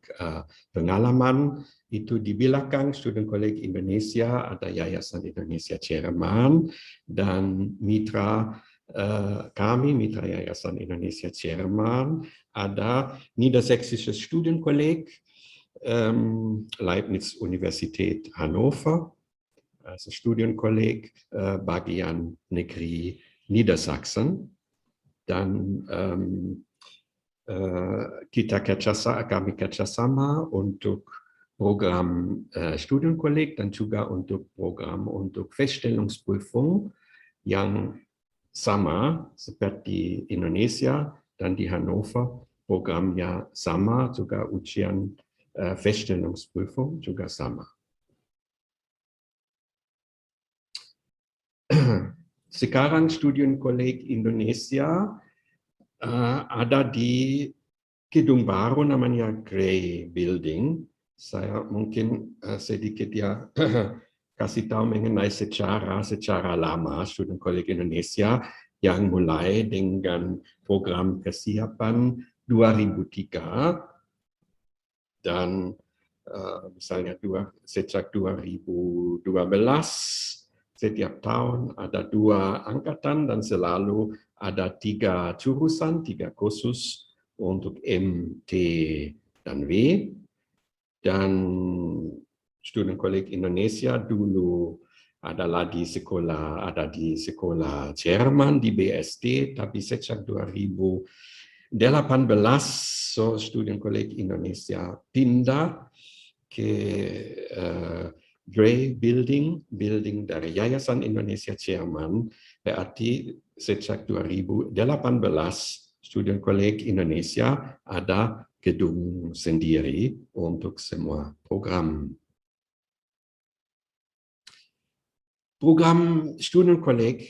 pengalaman. Itu di belakang Studienkolleg Indonesia ada Yayasan Indonesia Jerman dan mitra kami, mitra Yayasan Indonesia Jerman, ada Niedersächsisches Studienkolleg, Leibniz University Hannover, also Studienkolleg bagian negeri Niedersachsen. Dan kami kerjasama untuk program Studienkolleg dan juga untuk program untuk Feststellungsprüfung yang sama seperti Indonesia dan di Hannover programnya sama, juga ujian Feststellungsprüfung juga sama. Sekarang Studienkolleg Indonesia ada di gedung baru namanya Grey Building. Saya mungkin sedikit ya kasih tahu mengenai secara lama Studienkolleg Indonesia yang mulai dengan program kesiapan 2003 dan misalnya sejak 2012 setiap tahun ada 2 angkatan dan selalu ada 3 jurusan, 3 kursus untuk M, T, dan W. Dan Studienkolleg Indonesia dulu ada di sekolah Jerman di BSD, tapi sejak 2018 so Studienkolleg Indonesia pindah ke Grey Building dari Yayasan Indonesia Jerman, berarti sejak 2018 Studienkolleg Indonesia ada gedung sendiri untuk semua program. Program Studienkolleg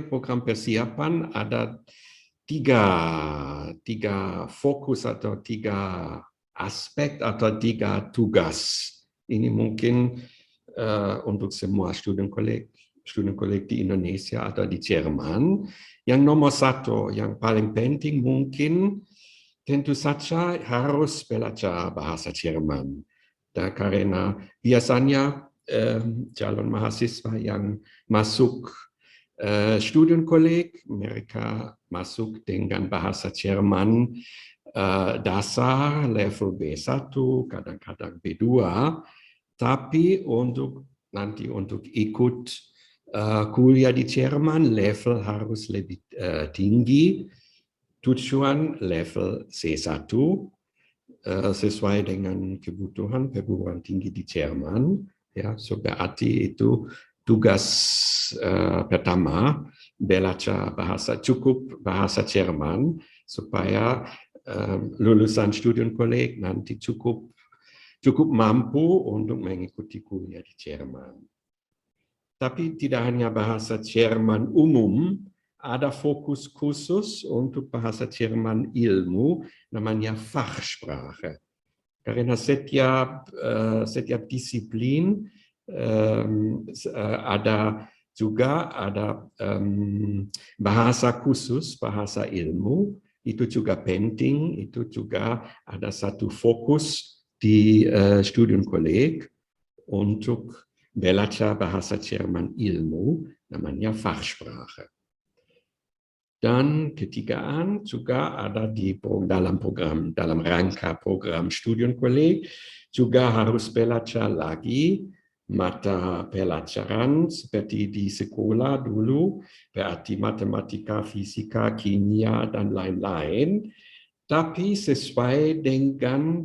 program persiapan ada tiga fokus atau 3 aspek atau 3 tugas. Ini mungkin untuk semua Studienkolleg di Indonesia atau di Jerman. Yang nomor 1, yang paling penting mungkin tentu saja harus belajar bahasa Jerman. Karena biasanya calon mahasiswa yang masuk Studienkolleg, mereka masuk dengan bahasa Jerman dasar level B1, kadang-kadang B2, tapi nanti untuk ikut kuliah di Jerman level harus lebih tinggi, tujuan level C1 sesuai dengan kebutuhan perguruan tinggi di Jerman. Ya, so berarti itu tugas pertama, belajar cukup bahasa Jerman supaya lulusan Studienkolleg nanti cukup mampu untuk mengikuti kuliah di Jerman. Tapi tidak hanya bahasa Jerman umum, ada fokus khusus untuk bahasa Jerman ilmu, namanya Fachsprache. Karena setiap disiplin ada bahasa khusus, bahasa ilmu, itu juga penting, itu juga ada satu fokus di Studienkolleg untuk belajar bahasa Jerman ilmu, namanya Fachsprache. Dan ketigaan juga ada dalam rangka program Studienkolleg juga harus belajar lagi mata pelajaran seperti di sekolah dulu, berarti matematika, fisika, kimia, dan lain-lain, tapi sesuai dengan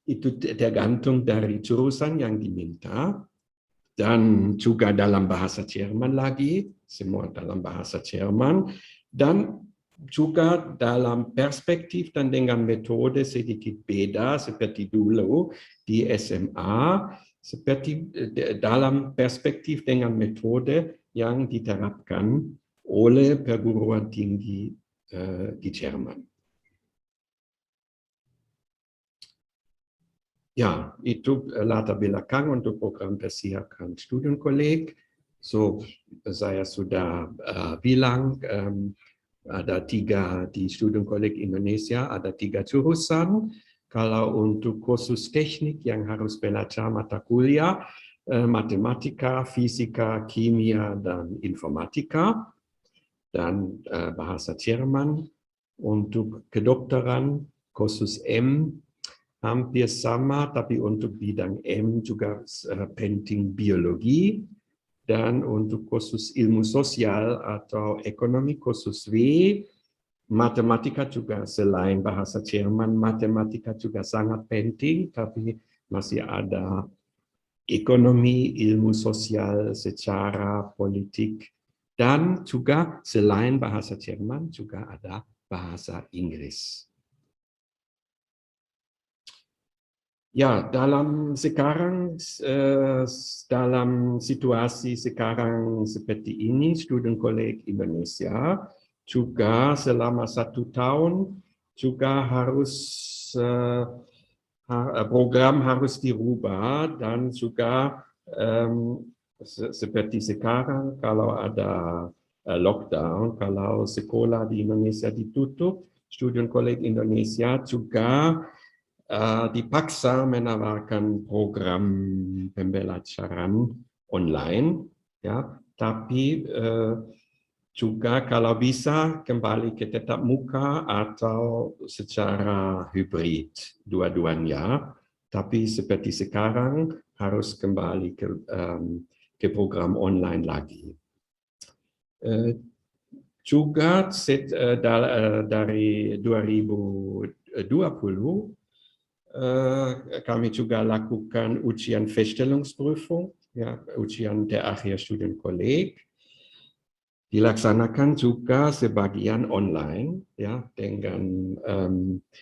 itu tergantung dari jurusan yang diminta, dan juga dalam bahasa Jerman lagi, semua dalam bahasa Jerman, dan juga dalam perspektif dan dengan metode sedikit beda seperti dulu di SMA, seperti dalam perspektif dengan metode yang diterapkan oleh perguruan tinggi di Jerman. Ya, itu latar belakang untuk program persiapan Studienkolleg. So, saya sudah bilang ada 3 di Studienkolleg Indonesia, ada 3 jurusan. Kalau untuk kursus teknik yang harus belajar mata kuliah, matematika, fisika, kimia, dan informatika, dan bahasa Jerman. Untuk kedokteran, kursus M, hampir sama, tapi untuk bidang M juga penting biologi. Dan untuk kursus ilmu sosial atau ekonomi, kursus W, matematika juga selain bahasa Jerman, matematika juga sangat penting, tapi masih ada ekonomi, ilmu sosial, secara politik, dan juga selain bahasa Jerman juga ada bahasa Inggris. Ya, dalam situasi sekarang seperti ini, Studienkolleg Indonesia juga selama 1 tahun juga program harus dirubah, dan juga seperti sekarang kalau ada lockdown, kalau sekolah di Indonesia ditutup, Studienkolleg Indonesia juga dipaksa menawarkan program pembelajaran online, ya, tapi juga kalau bisa kembali ke tatap muka atau secara hibrid, dua-duanya. Tapi seperti sekarang harus kembali ke program online lagi. Juga dari 2020 kami juga lakukan ujian Feststellungsprüfung, ya, ujian terakhir Studienkolleg. Dilaksanakan juga sebagian online, ya, dengan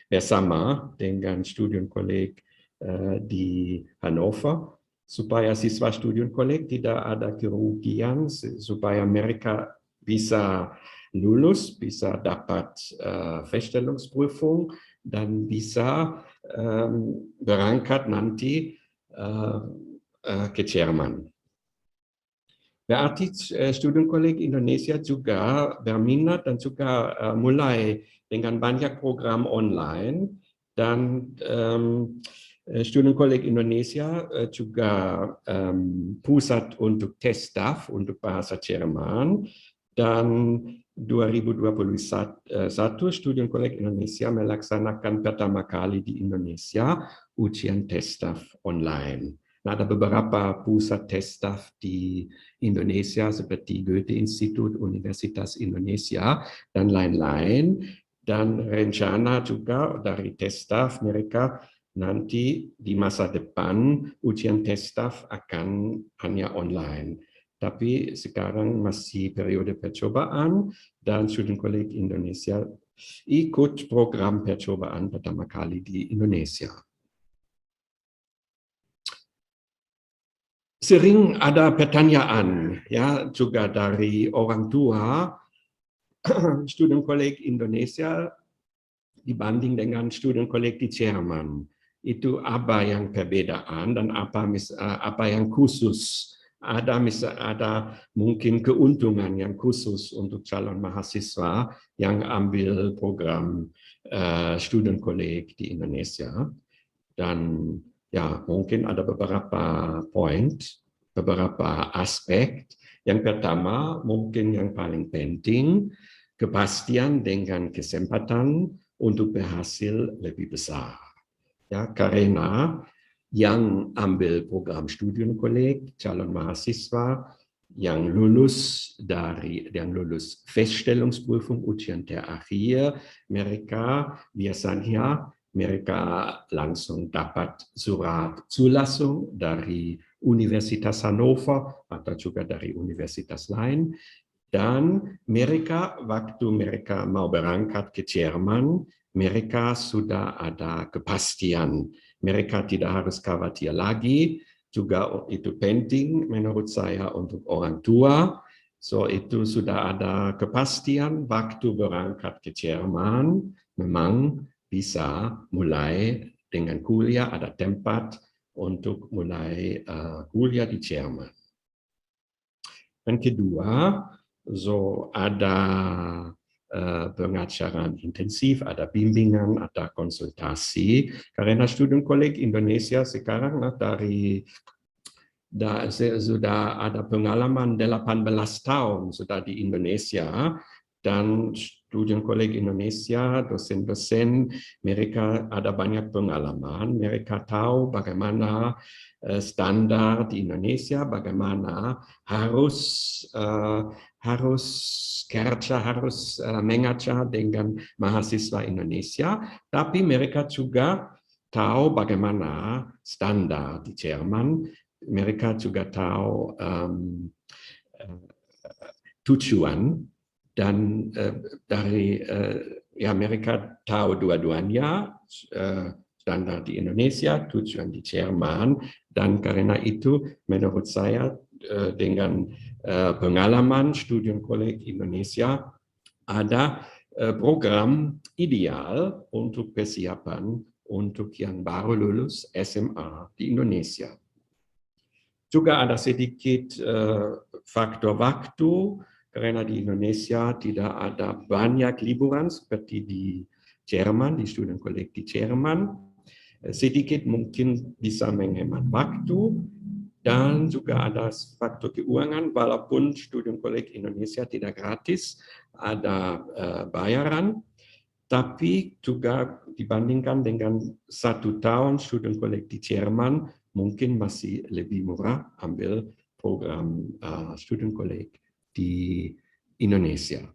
bersama dengan Studienkolleg di Hannover, supaya siswa Studienkolleg tidak ada kerugian, supaya mereka bisa lulus, bisa dapat Feststellungsprüfung, dan bisa berangkat nanti ke Jerman. Berarti Studienkolleg Indonesia juga berminat dan juga mulai dengan banyak program online, dan Studienkolleg Indonesia juga pusat untuk tes staff untuk bahasa Jerman, dan 2021 Studienkolleg Indonesia melaksanakan pertama kali di Indonesia ujian tes staff online. Nah, ada beberapa pusat tes staff di Indonesia seperti Goethe Institut, Universitas Indonesia, dan lain-lain. Dan rencana juga dari tes staff mereka nanti di masa depan ujian tes staff akan hanya online. Tapi sekarang masih periode percobaan, dan Studienkolleg Indonesia ikut program percobaan pertama kali di Indonesia. Sering ada pertanyaan, ya, juga dari orang tua, Studienkolleg Indonesia dibanding dengan Studienkolleg di Jerman. Itu apa yang perbedaan dan apa yang khusus? Ada mungkin keuntungan yang khusus untuk calon mahasiswa yang ambil program Studienkolleg di Indonesia. Dan ya, mungkin ada beberapa poin, beberapa aspek. Yang pertama, mungkin yang paling penting, kepastian dengan kesempatan untuk berhasil lebih besar. Ya, karena yang ambil program Studienkolleg, calon mahasiswa yang lulus Feststellungsprüfung, ujian terakhir, mereka biasanya langsung dapat surat zulassung dari Universitas Hannover atau juga dari universitas lain, dan waktu mereka mau berangkat ke Jerman, mereka sudah ada kepastian. Mereka tidak harus khawatir lagi. Juga itu penting menurut saya untuk orang tua. So itu sudah ada kepastian waktu berangkat ke Jerman, memang bisa mulai dengan kuliah, ada tempat untuk mulai kuliah di Jerman. Dan kedua, ada pengajaran intensif, ada bimbingan, ada konsultasi. Karena Studienkolleg Indonesia sekarang sudah ada pengalaman 18 tahun sudah di Indonesia, dan Studienkolleg Indonesia, dosen-dosen mereka ada banyak pengalaman, mereka tahu bagaimana standar di Indonesia, bagaimana harus mengajar dengan mahasiswa Indonesia, tapi mereka juga tahu bagaimana standar di Jerman. Mereka juga tahu tujuan, dan mereka tahu dua-duanya, standar di Indonesia, tujuan di Jerman, dan karena itu menurut saya dengan pengalaman Studienkolleg Indonesia ada program ideal untuk persiapan untuk yang baru lulus SMA di Indonesia. Juga ada sedikit faktor waktu, karena di Indonesia tidak ada banyak liburan seperti di Jerman, di Studienkolleg di Jerman. Sedikit mungkin bisa menghemat waktu, dan juga ada faktor keuangan, walaupun Studienkolleg Indonesia tidak gratis, ada bayaran, tapi juga dibandingkan dengan 1 tahun Studienkolleg di Jerman, mungkin masih lebih murah ambil program Studienkolleg di Indonesia.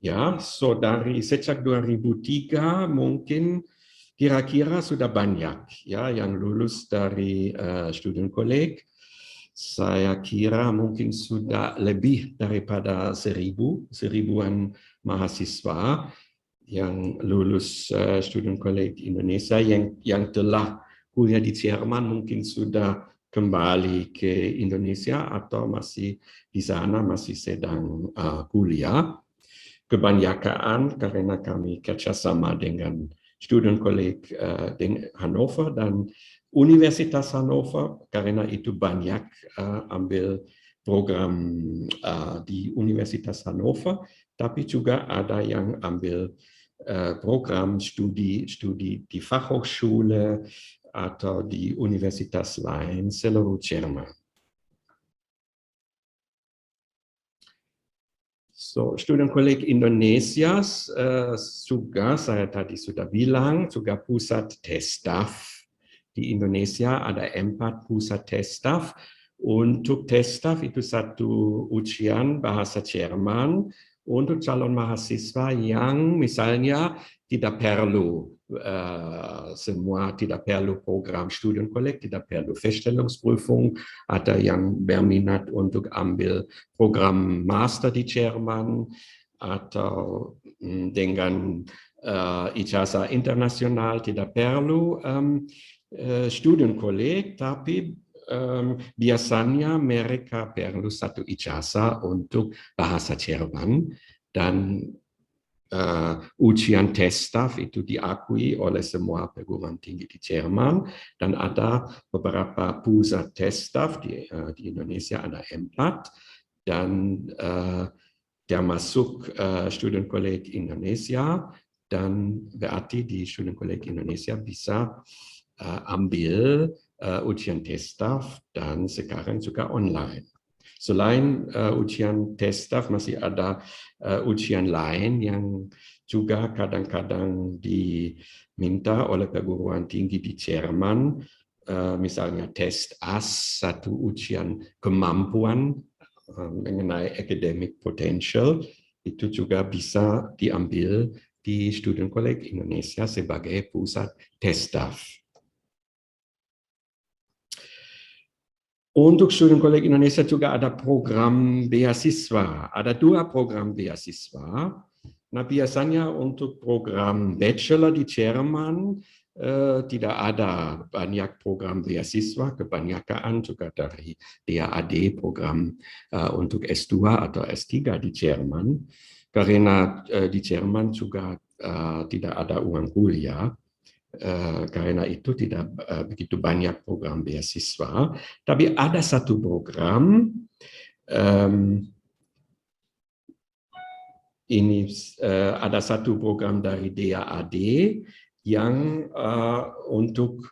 Ya, so dari sejak 2003 mungkin kira-kira sudah banyak ya yang lulus dari Studienkolleg. Saya kira mungkin sudah lebih daripada 1000-an mahasiswa yang lulus Studienkolleg Indonesia, yang telah kuliah di Jerman mungkin sudah kembali ke Indonesia atau masih di sana, masih sedang kuliah. Kebanyakan karena kami kerjasama dengan Studienkolleg Hannover dan Universitas Hannover, karena itu banyak ambil program di Universitas Hannover, tapi juga ada yang ambil program studi di Fachhochschule atau di universitas lain seluruh Jerman. So, Studienkolleg Indonesia juga, saya tadi sudah bilang, juga pusat tes-staff. Di Indonesia ada 4 pusat tes-staff. Untuk tes-staff itu 1 ujian bahasa Jerman untuk calon mahasiswa yang misalnya tidak perlu tidak perlu program Studienkolleg, tidak perlu Feststellungsprüfung, ada yang berminat untuk ambil program Master di Jerman atau dengan ijazah internasional tidak perlu Studienkolleg, tapi biasanya mereka perlu 1 ijazah untuk bahasa Jerman, dan ujian tes-staff itu diakui oleh semua perguruan tinggi di Jerman, dan ada beberapa pusat tes-staff di Indonesia, ada 4, dan termasuk Studienkolleg Indonesia, dan berarti di Studienkolleg Indonesia bisa ambil ujian tes-staff, dan sekarang juga online. Selain ujian tes-staff masih ada ujian lain yang juga kadang-kadang diminta oleh perguruan tinggi di Jerman, misalnya tes AS, 1 ujian kemampuan mengenai academic potential, itu juga bisa diambil di Studienkolleg Indonesia sebagai pusat tes-staff. Untuk Studienkolleg Indonesia juga ada program beasiswa, ada 2 program beasiswa. Nah, biasanya untuk program bachelor di Jerman tidak ada banyak program beasiswa, kebanyakan juga dari DAAD, program untuk S2 atau S3 di Jerman. Karena di Jerman juga tidak ada uang kuliah. Karena itu tidak begitu banyak program beasiswa. Tapi ada satu program ini ada satu program dari DAAD yang untuk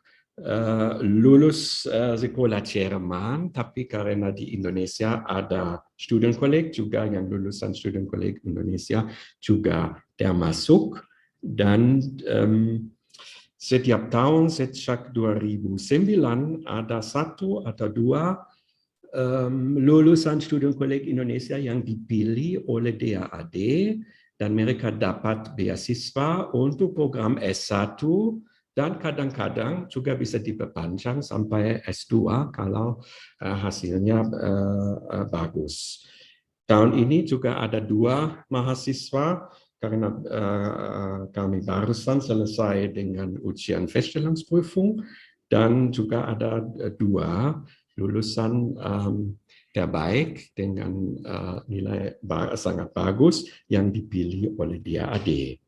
lulus sekolah Jerman, tapi karena di Indonesia ada Studienkolleg juga yang lulusan Studienkolleg Indonesia juga termasuk, dan setiap tahun sejak 2009 ada satu atau dua lulusan Studienkolleg Indonesia yang dipilih oleh DAAD dan mereka dapat beasiswa untuk program S1 dan kadang-kadang juga bisa diperpanjang sampai S2 kalau hasilnya bagus. Tahun ini juga ada 2 mahasiswa karena kami barusan selesai dengan ujian Feststellungsprüfung, dan juga ada 2 lulusan terbaik dengan nilai sangat bagus yang dipilih oleh DAAD.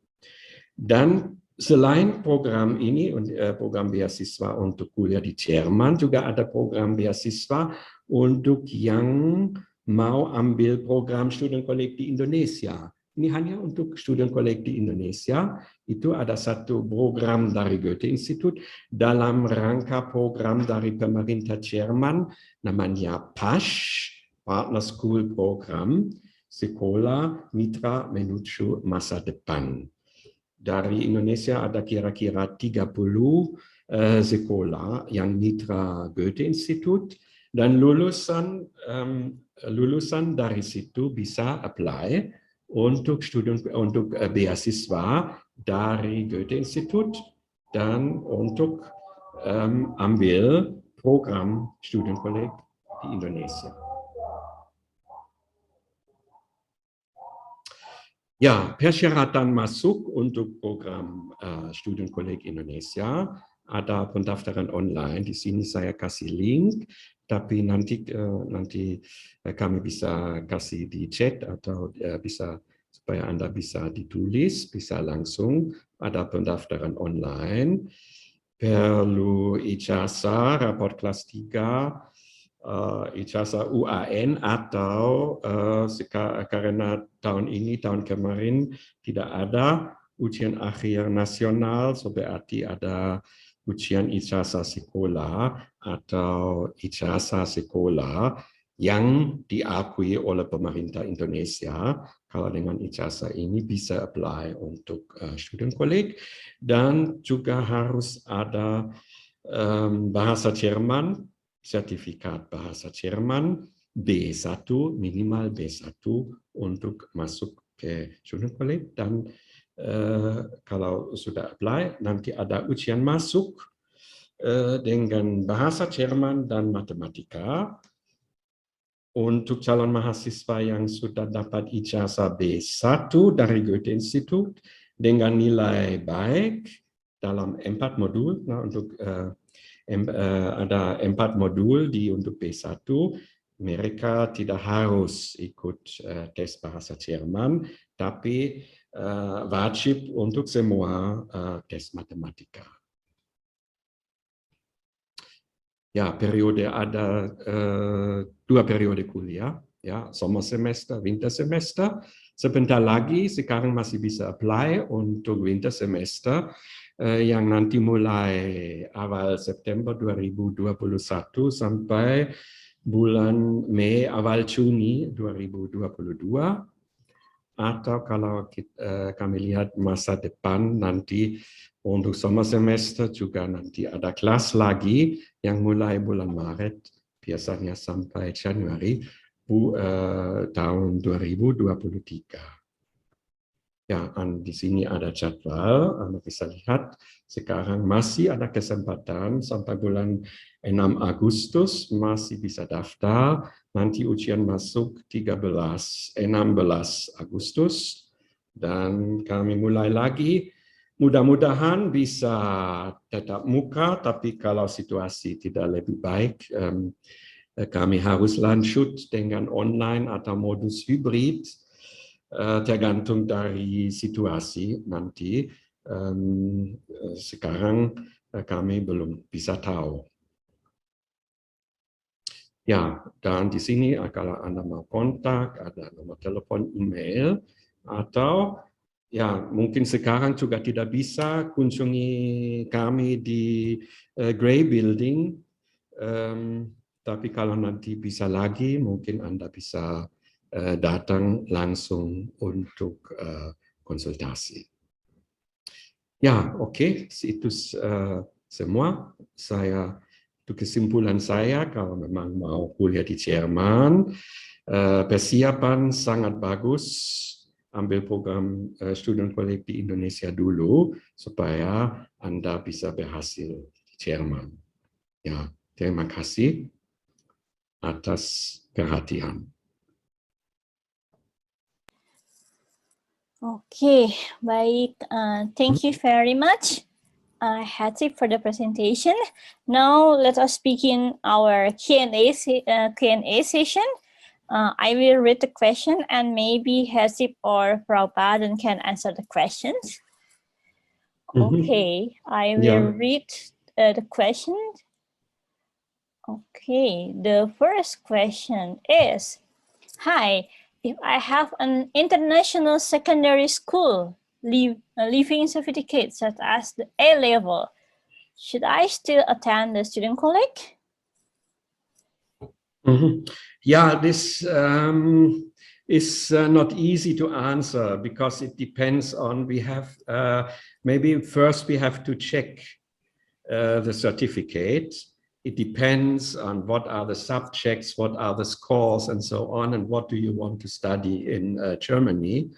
Dan selain program ini, program beasiswa untuk kuliah di Jerman, juga ada program beasiswa untuk yang mau ambil program Studienkolleg di Indonesia. Ini hanya untuk Studienkolleg di Indonesia. Itu ada satu program dari Goethe Institut dalam rangka program dari pemerintah Jerman, namanya PASH, Partner School Program, Sekolah Mitra Menuju Masa Depan. Dari Indonesia ada kira-kira 30 sekolah yang mitra Goethe Institut, dan lulusan dari situ bisa apply untuk beasiswa dari Goethe Institut dan untuk ambil program Studienkolleg di Indonesia. Ya, persyaratan masuk untuk program Studienkolleg Indonesia ada pendaftaran online. Di sini saya kasih link, tapi nanti kami bisa kasih di chat atau bisa supaya Anda bisa ditulis, bisa langsung ada pendaftaran online. Perlu ijazah, raport kelas 3, ijazah UAN atau karena tahun ini, tahun kemarin tidak ada ujian akhir nasional, so berarti ada ujian ijazah sekolah atau ijazah sekolah yang diakui oleh pemerintah Indonesia. Kalau dengan ijazah ini bisa apply untuk Studienkolleg, dan juga harus ada bahasa Jerman, sertifikat bahasa Jerman B1, minimal B1 untuk masuk ke Studienkolleg. Dan kalau sudah apply, nanti ada ujian masuk dengan bahasa Jerman dan matematika. Untuk calon mahasiswa yang sudah dapat ijazah B1 dari Goethe Institut dengan nilai baik dalam 4 modul, nah untuk ada 4 modul untuk B1, mereka tidak harus ikut tes bahasa Jerman, tapi wajib untuk semua tes matematika. Ya, periode ada 2 periode kuliah, ya, sommersemester, wintersemester. Sebentar lagi, sekarang masih bisa apply untuk wintersemester yang nanti mulai awal September 2021 sampai bulan Mei, awal Juni 2022. Atau kalau kami lihat masa depan nanti untuk sommer semester juga nanti ada kelas lagi yang mulai bulan Maret biasanya sampai Januari tahun 2023. Ya, di sini ada jadwal, Anda bisa lihat sekarang masih ada kesempatan sampai bulan 6 Agustus masih bisa daftar. Nanti ujian masuk 16 Agustus dan kami mulai lagi. Mudah-mudahan bisa tetap muka, tapi kalau situasi tidak lebih baik, kami harus lanjut dengan online atau modus hybrid. tergantung dari situasi nanti. Sekarang kami belum bisa tahu. Ya, dan di sini kalau Anda mau kontak, ada nomor telepon, email, atau ya mungkin sekarang juga tidak bisa kunjungi kami di Grey Building, tapi kalau nanti bisa lagi, mungkin Anda bisa datang langsung untuk konsultasi. Ya, oke, itu semua. Itu kesimpulan saya, kalau memang mau kuliah di Jerman, persiapan sangat bagus, ambil program Studienkolleg di Indonesia dulu, supaya Anda bisa berhasil di Jerman. Ya, terima kasih atas perhatian. Okay, baik. Thank you very much, Hattie, for the presentation. Now let us begin our Q&A session. I will read the question and maybe Hattie or Frau Barden can answer the questions. Okay, I will read the question. Okay, the first question is, hi, if I have an international secondary school leaving certificate such as the A level, should I still attend the Studienkolleg? Yeah, this is not easy to answer because it depends on, maybe first we have to check the certificate. It depends on what are the subjects, what are the scores and so on, and what do you want to study in Germany.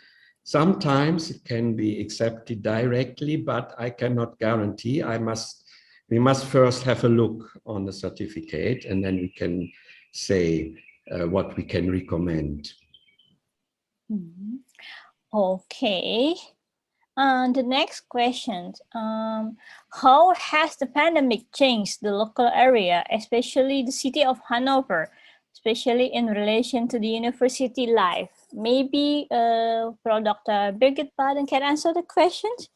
Sometimes it can be accepted directly, but I cannot guarantee. We must first have a look on the certificate and then we can say what we can recommend. Okay. The next question, how has the pandemic changed the local area, especially the city of Hanover, especially in relation to the university life? Maybe Pro Dr. Birgit Barden can answer the questions?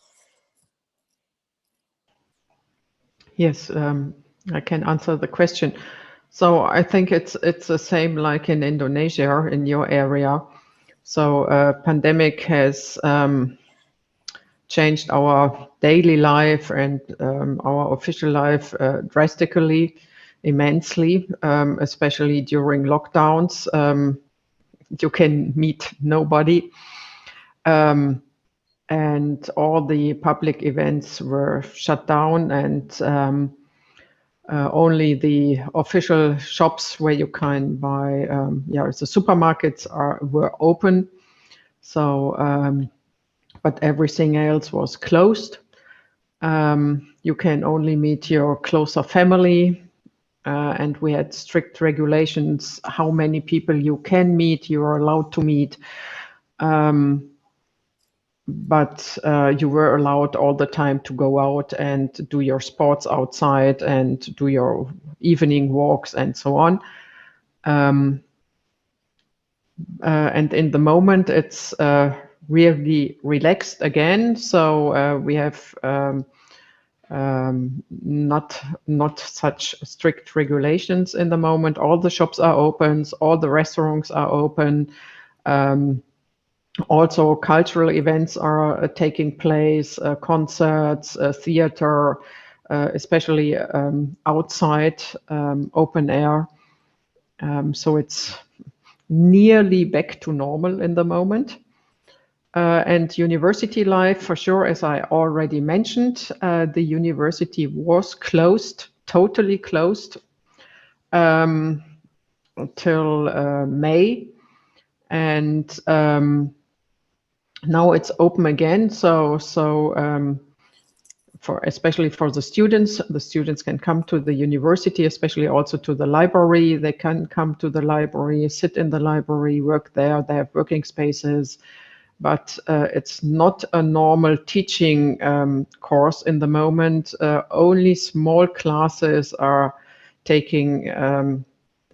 Yes, I can answer the question. So I think it's the same like in Indonesia, in your area. So pandemic has changed our daily life and our official life drastically, immensely, especially during lockdowns. You can meet nobody. And all the public events were shut down, and only the official shops where you can buy, the supermarkets were open. So, but everything else was closed. You can only meet your closer family, and we had strict regulations how many people you can meet, you are allowed to meet. But you were allowed all the time to go out and do your sports outside and do your evening walks and so on. And in the moment, it's really relaxed again. So we have not such strict regulations in the moment. All the shops are open, all the restaurants are open. Also, cultural events are taking place, concerts, theater, especially outside, open air. So it's nearly back to normal in the moment. And university life, for sure, as I already mentioned, the university was closed, totally closed, until May. And now it's open again. So especially for the students can come to the university, especially also to the library. They can come to the library, sit in the library, work there. They have working spaces. But it's not a normal teaching course in the moment. Only small classes are taking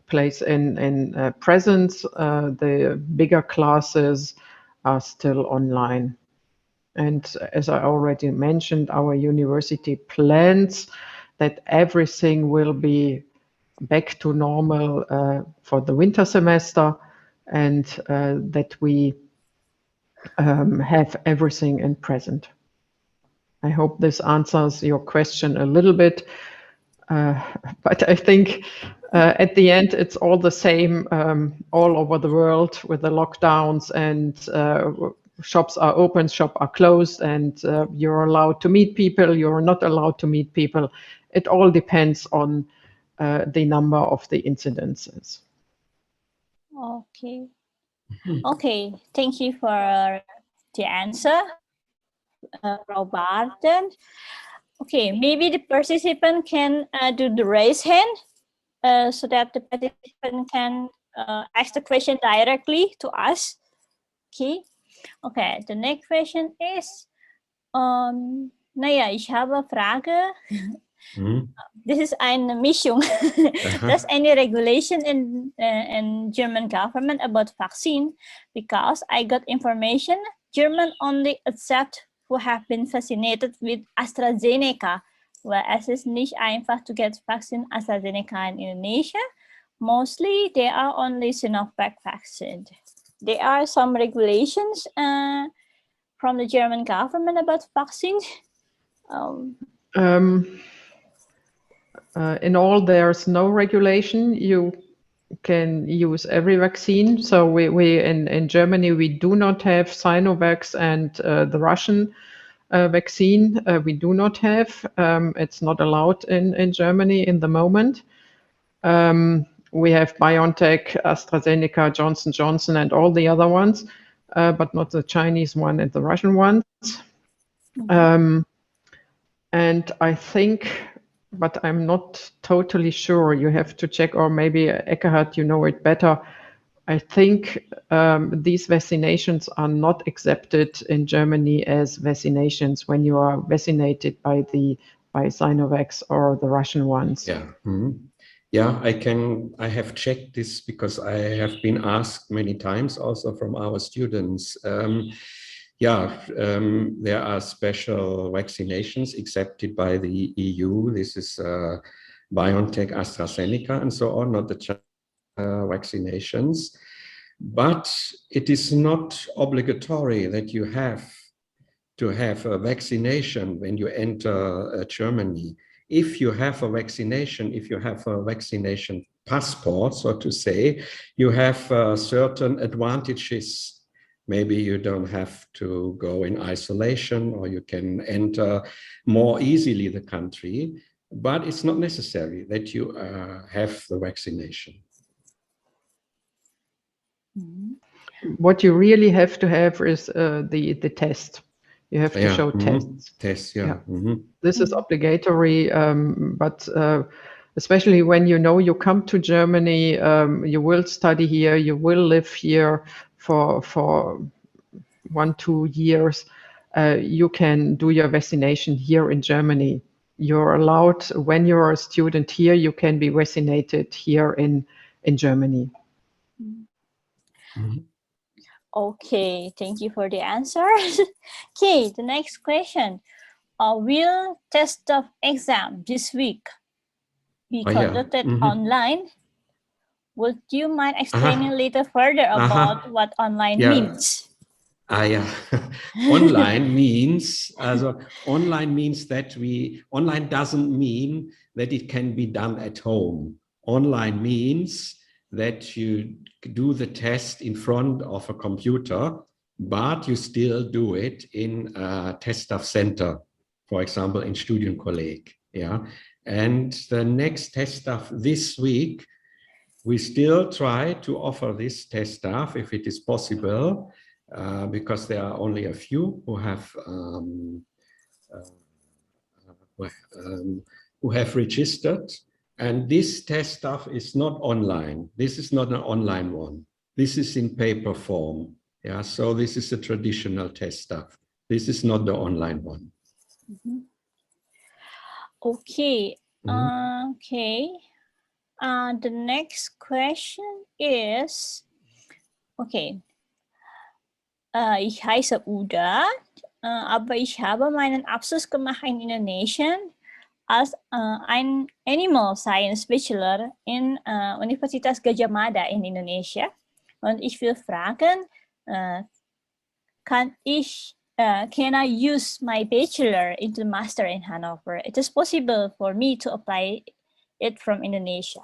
place in presence. The bigger classes are still online. And as I already mentioned, our university plans that everything will be back to normal for the winter semester, and that we have everything in present. I hope this answers your question a little bit, but I think at the end it's all the same all over the world with the lockdowns, and shops are open, shops are closed, and you're allowed to meet people, you're not allowed to meet people. It all depends on the number of the incidences. Okay. Okay, thank you for the answer, Frau Barden. Okay, maybe the participant can do the raise hand so that the participant can ask the question directly to us. Okay. Okay, the next question is, naja, ich habe Frage. This is eine Mischung. Does any regulation in German government about vaccine? Because I got information, German only accept who have been vaccinated with AstraZeneca, whereas it's nicht einfach to get vaccine AstraZeneca in Indonesia. Mostly they are only Sinovac vaccine. There are some regulations from the German government about vaccines. In all, there's no regulation. You can use every vaccine. So we in Germany, we do not have Sinovac, and the Russian vaccine we do not have. It's not allowed in Germany in the moment. We have BioNTech, AstraZeneca, Johnson & Johnson, and all the other ones, but not the Chinese one and the Russian ones. And I think, but I'm not totally sure, you have to check, or maybe Eckhard, you know it better. I think these vaccinations are not accepted in Germany as vaccinations when you are vaccinated by Sinovac or the Russian ones. Yeah. Yeah, I have checked this because I have been asked many times also from our students. There are special vaccinations accepted by the EU. This is BioNTech, AstraZeneca, and so on, not the vaccinations. But it is not obligatory that you have to have a vaccination when you enter Germany. If you have a vaccination, if you have a vaccination passport, so to say, you have certain advantages. Maybe you don't have to go in isolation, or you can enter more easily the country, but it's not necessary that you have the vaccination. What you really have to have is the test. You have to show tests. Tests, yeah. This is obligatory, but especially when you know you come to Germany, you will study here, you will live here for 1-2 years. You can do your vaccination here in Germany. You're allowed, when you're a student here, you can be vaccinated here in Germany. Okay, thank you for the answer. Okay, the next question. Will test of exam this week be conducted online? Would you mind explaining a little further about what online means? Online means, online means that online doesn't mean that it can be done at home. Online means that you do the test in front of a computer, but you still do it in a test-of center, for example, in Studienkolleg. Yeah, and the next test-of this week, we still try to offer this test-of if it is possible, because there are only a few who have registered. And this test stuff is not online. This is not an online one. This is in paper form. Yeah, so this is a traditional test stuff. This is not the online one. Okay. Okay. The next question is, okay. Ich heiße Uda, aber ich habe meinen Abschluss gemacht in Indonesien als ein Animal Science Bachelor in Universitas Gadjah Mada in Indonesia. Und ich will fragen, can I use my bachelor into master in Hanover? It is possible for me to apply it from Indonesia.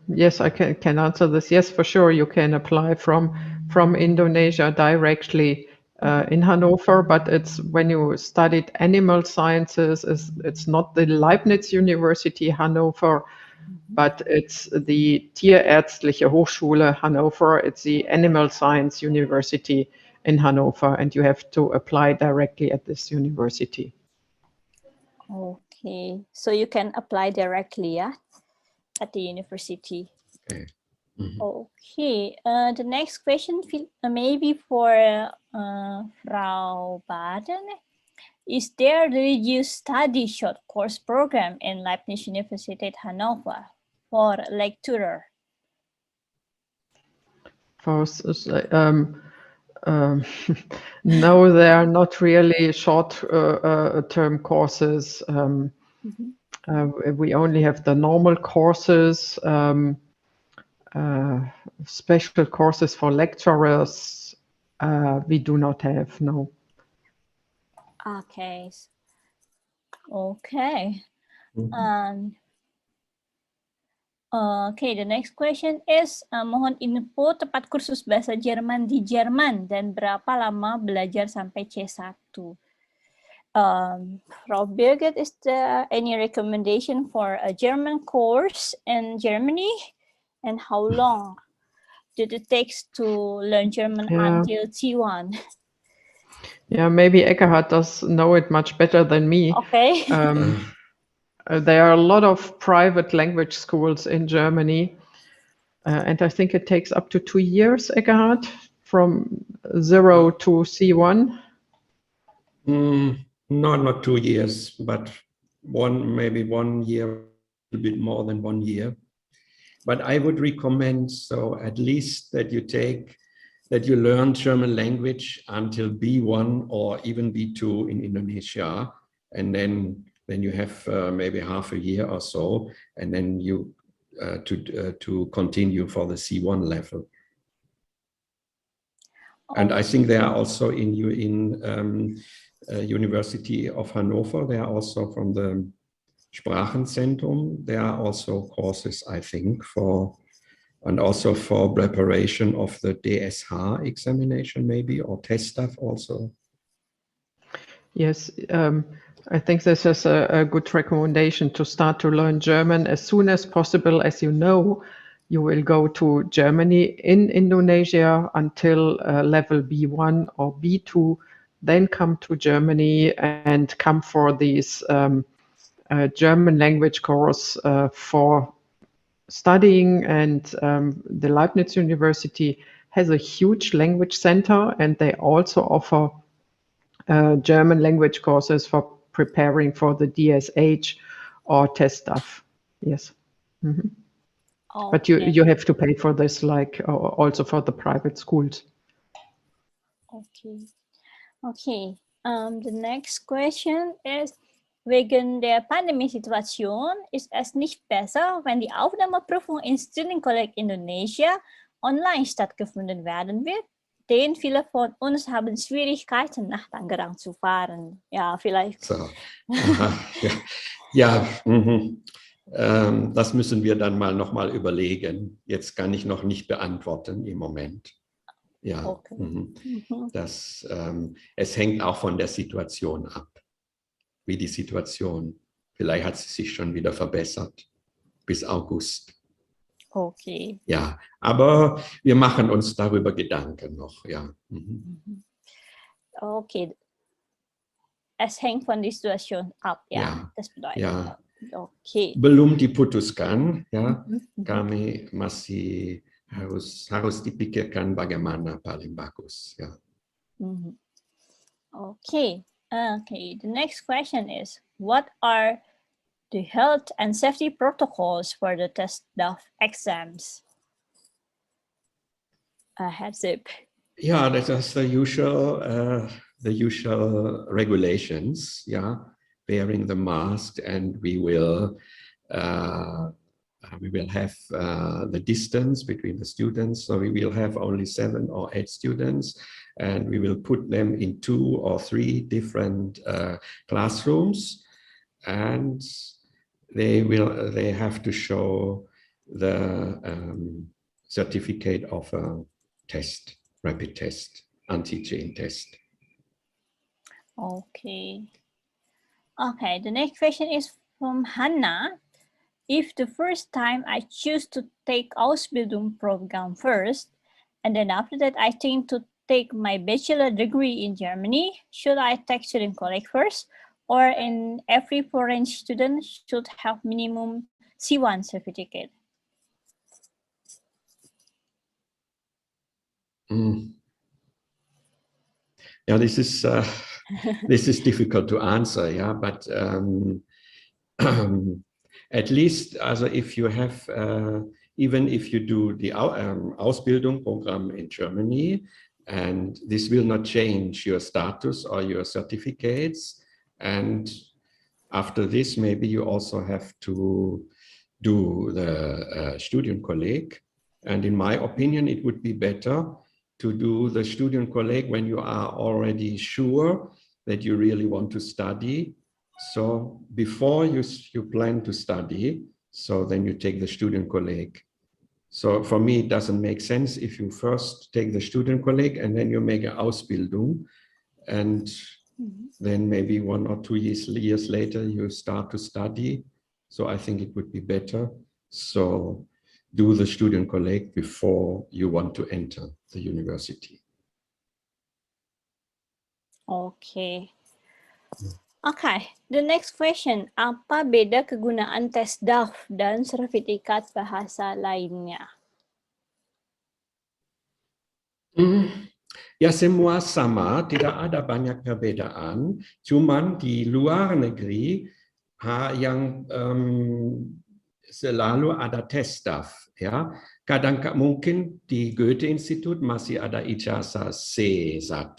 Yes, I can answer this. Yes, for sure, you can apply from Indonesia directly in Hanover, but it's when you studied animal sciences, it's not the Leibniz University Hannover, but it's the Tierärztliche Hochschule Hannover. It's the Animal Science University in Hanover, and you have to apply directly at this university. Okay, so you can apply directly, yeah, at the university. Okay. Okay, the next question maybe for Frau Baden. Is there the reduced study short course program in Leibniz University at Hannover for lecturer? No, they are not really short-term courses. We only have the normal courses, special courses for lecturers. We do not have, no. Okay. Okay. Okay, the next question is, mohon info tempat kursus bahasa Jerman di Jerman dan berapa lama belajar sampai C1. Frau Birgit, is there any recommendation for a German course in Germany? And how long did it take to learn German until C1? Yeah, maybe Eckhard does know it much better than me. Okay. There are a lot of private language schools in Germany, and I think it takes up to 2 years, Eckhard, from 0 to C1. Not 2 years, but maybe 1 year, a bit more than 1 year. But I would recommend, so at least that you learn German language until B1 or even B2 in Indonesia, and then you have maybe half a year or so, and then you to continue for the C1 level. And I think there are also in University of Hannover, they are also from the Sprachenzentrum, there are also courses, I think, and also for preparation of the DSH examination maybe, or test stuff also. Yes, I think this is a good recommendation to start to learn German as soon as possible. As you know, you will go to Germany in Indonesia until level B1 or B2, then come to Germany and come for these German language course for studying. And the Leibniz University has a huge language center, and they also offer German language courses for preparing for the DSH or test stuff. Yes. Okay. But you have to pay for this, like also for the private schools. Okay. Okay. The next question is, wegen der Pandemiesituation ist es nicht besser, wenn die Aufnahmeprüfung in Studienkolleg Indonesia online stattgefunden werden wird? Denn viele von uns haben Schwierigkeiten, nach Tangerang zu fahren. Ja, vielleicht. So. Aha, ja. Das müssen wir dann nochmal überlegen. Jetzt kann ich noch nicht beantworten im Moment. Ja, okay. Es hängt auch von der Situation ab, wie die Situation. Vielleicht hat sie sich schon wieder verbessert bis August. Okay. Ja, aber wir machen uns darüber Gedanken noch, ja. Okay. Es hängt von der Situation ab, ja. Das bedeutet. Ja. Okay. Belum diputuskan, ya. Kami masih harus dipikirkan bagaimana paling bagus, ya. Okay. Okay. The next question is, what are the health and safety protocols for the test of exams? headset? Yeah, that's just the usual regulations. Yeah, wearing the mask, and we will have the distance between the students. So we will have only 7 or 8 students, and we will put them in 2 or 3 different classrooms, and they have to show the certificate of a test, rapid test, antigen test. Okay. Okay, the next question is from Hannah. If the first time I choose to take Ausbildung program first, and then after that I think to take my bachelor degree in Germany, should I take Studienkolleg first? Or in every foreign student should have minimum C1 certificate? Yeah, this is difficult to answer. Yeah, but at least, also if you have, even if you do the Ausbildung program in Germany, and this will not change your status or your certificates, and after this, maybe you also have to do the Studienkolleg. And in my opinion, it would be better to do the Studienkolleg when you are already sure that you really want to study. So before you plan to study, so then you take the Studienkolleg. So for me, it doesn't make sense if you first take the Studienkolleg and then you make an Ausbildung, and then maybe 1 or 2 years later you start to study. So I think it would be better. So do the Studienkolleg before you want to enter the university. Okay. Okay, the next question. Apa beda kegunaan tes DAF dan sertifikat bahasa lainnya? Ya, semua sama, tidak ada banyak perbedaan. Cuman di luar negeri yang selalu ada tes DAF. Ya, kadang mungkin di Goethe-Institut masih ada ijazah C1,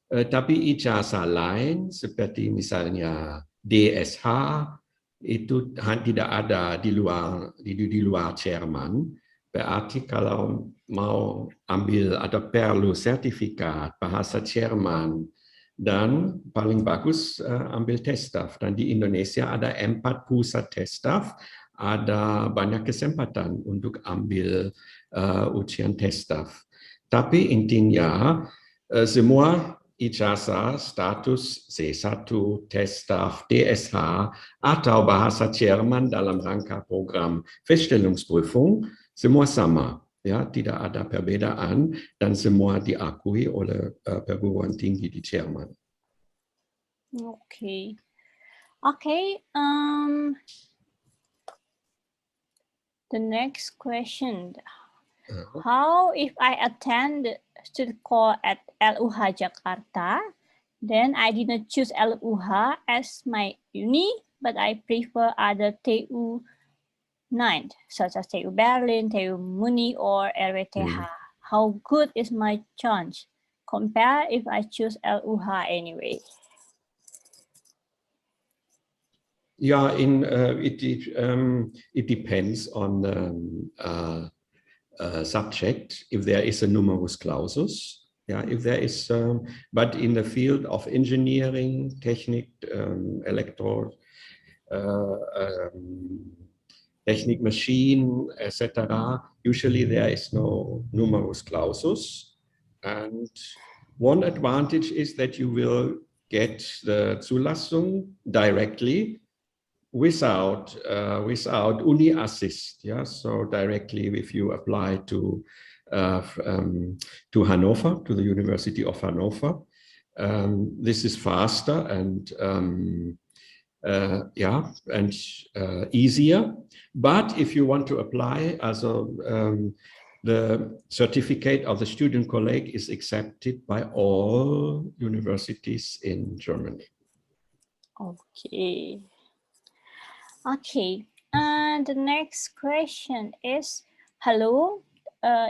tapi ijazah lain seperti misalnya DSH itu tidak ada di luar Jerman. Berarti kalau mau ambil atau perlu sertifikat bahasa Jerman, dan paling bagus ambil tes DAF. Dan di Indonesia ada 4 pusat tes DAF, ada banyak kesempatan untuk ambil ujian tes DAF. Tapi intinya semua ijazah status C1, tes DAF, DSH, atau bahasa Jerman dalam rangka program Feststellungsprüfung, semua sama. Ya, tidak ada perbedaan dan semua diakui oleh perguruan tinggi di Jerman. Okay. Okay. The next question. How if I attend Studienkolleg at LUH Jakarta, then I did not choose LUH as my uni, but I prefer other TU 9, such as TU Berlin, TU Munich, or RWTH. How good is my chance compared if I choose LUH anyway? Yeah, it depends on the subject. If there is a numerus clausus, yeah, if there is, but in the field of engineering, technique, technique machine, etc., usually there is no numerus clausus. And one advantage is that you will get the Zulassung directly without uni assist. Yeah, so directly if you apply to Hannover, to the University of Hannover, this is faster and easier. But if you want to apply, the certificate of the Studienkolleg is accepted by all universities in Germany. Okay. Okay. And the next question is, hello,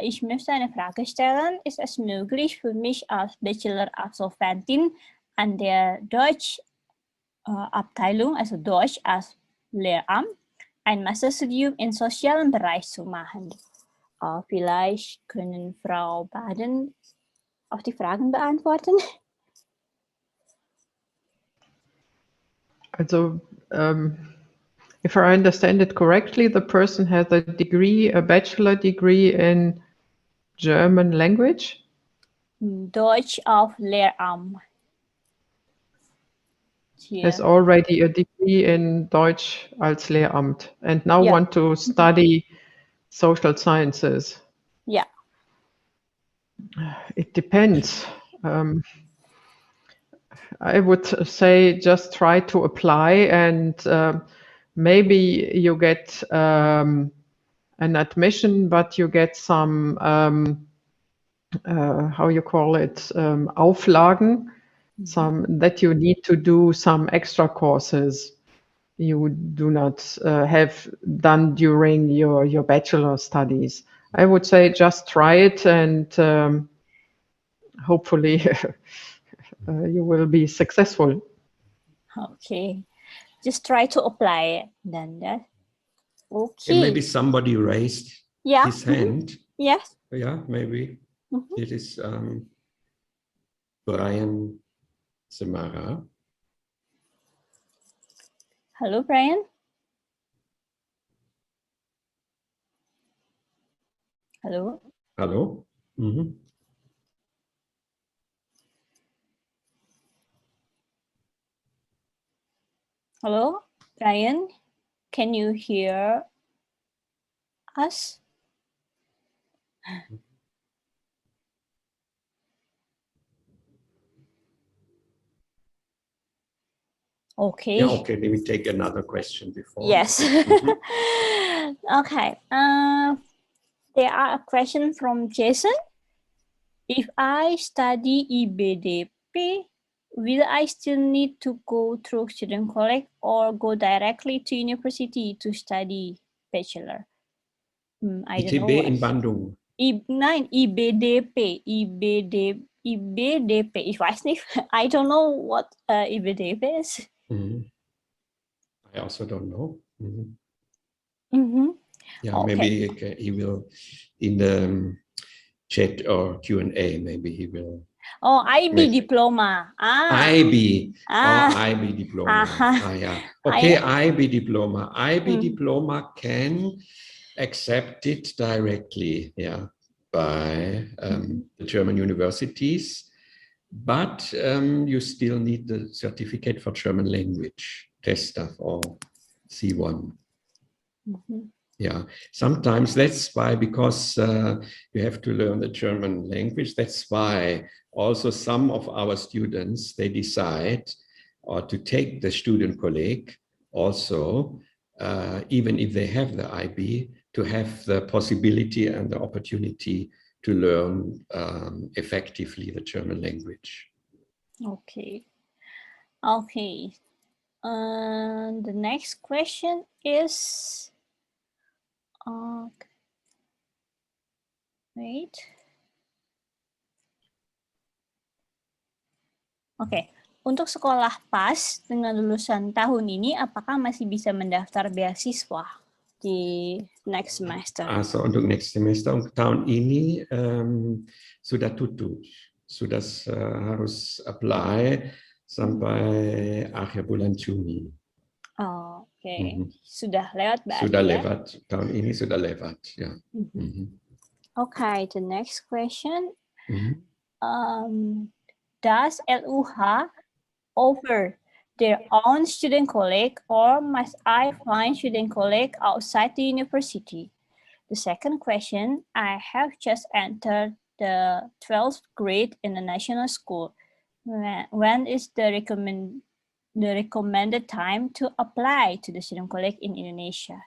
ich möchte eine Frage stellen. Ist es möglich für mich als Bachelor-Absolventin an der Deutsch-Abteilung, also Deutsch als Lehramt, ein Masterstudium im sozialen Bereich zu machen? Vielleicht können Frau Baden auch die Fragen beantworten. Also, if I understand it correctly, the person has a degree, a bachelor degree in German language. Deutsch auf Lehramt. Has already a degree in Deutsch als Lehramt and now Yeah. want to study social sciences. Yeah. It depends. I would say just try to apply and maybe you get an admission, but you get some, how you call it, Auflagen, some that you need to do some extra courses you do not have done during your bachelor studies. I would say just try it and hopefully you will be successful. Okay, just try to apply it then. Okay. And maybe somebody raised his hand. Yes. Yeah, maybe. It is Brian Samara. Hello, Brian. Hello. Hello. Hello, Brian. Can you hear us? Okay. Yeah, okay, let me take another question before. Yes. Okay. There are a question from Jason. If I study IBDP, will I still need to go through Studienkolleg or go directly to university to study bachelor? I don't know. ITB in Bandung. Nein, IBDP. IBDP. Ich weiß nicht. I don't know what IBDP is. I also don't know. Yeah, Okay. maybe he will in the chat or Q&A. Maybe he will. Oh, IB diploma. IB. IB diploma. Yeah. Okay, IB diploma. IB diploma can accept it directly, by the German universities, but you still need the certificate for German language, tester or C1. Yeah, sometimes that's why, because you have to learn the German language. That's why also some of our students, they decide to take the Studienkolleg also, even if they have the IB, to have the possibility and the opportunity to learn effectively the German language. Okay. Okay. The next question is, wait. Oke, untuk sekolah PAS dengan lulusan tahun ini, apakah masih bisa mendaftar beasiswa di next semester? Also untuk next semester, untuk tahun ini sudah tutup, sudah harus apply sampai akhir bulan Juni. Oh, oke. Sudah lewat berarti. Sudah lewat, tahun ini sudah lewat, ya. Okay, the next question. Does LUH offer their own Studienkolleg, or must I find Studienkolleg outside the university? The second question, I have just entered the 12th grade in a national school. When is the recommended time to apply to the Studienkolleg in Indonesia?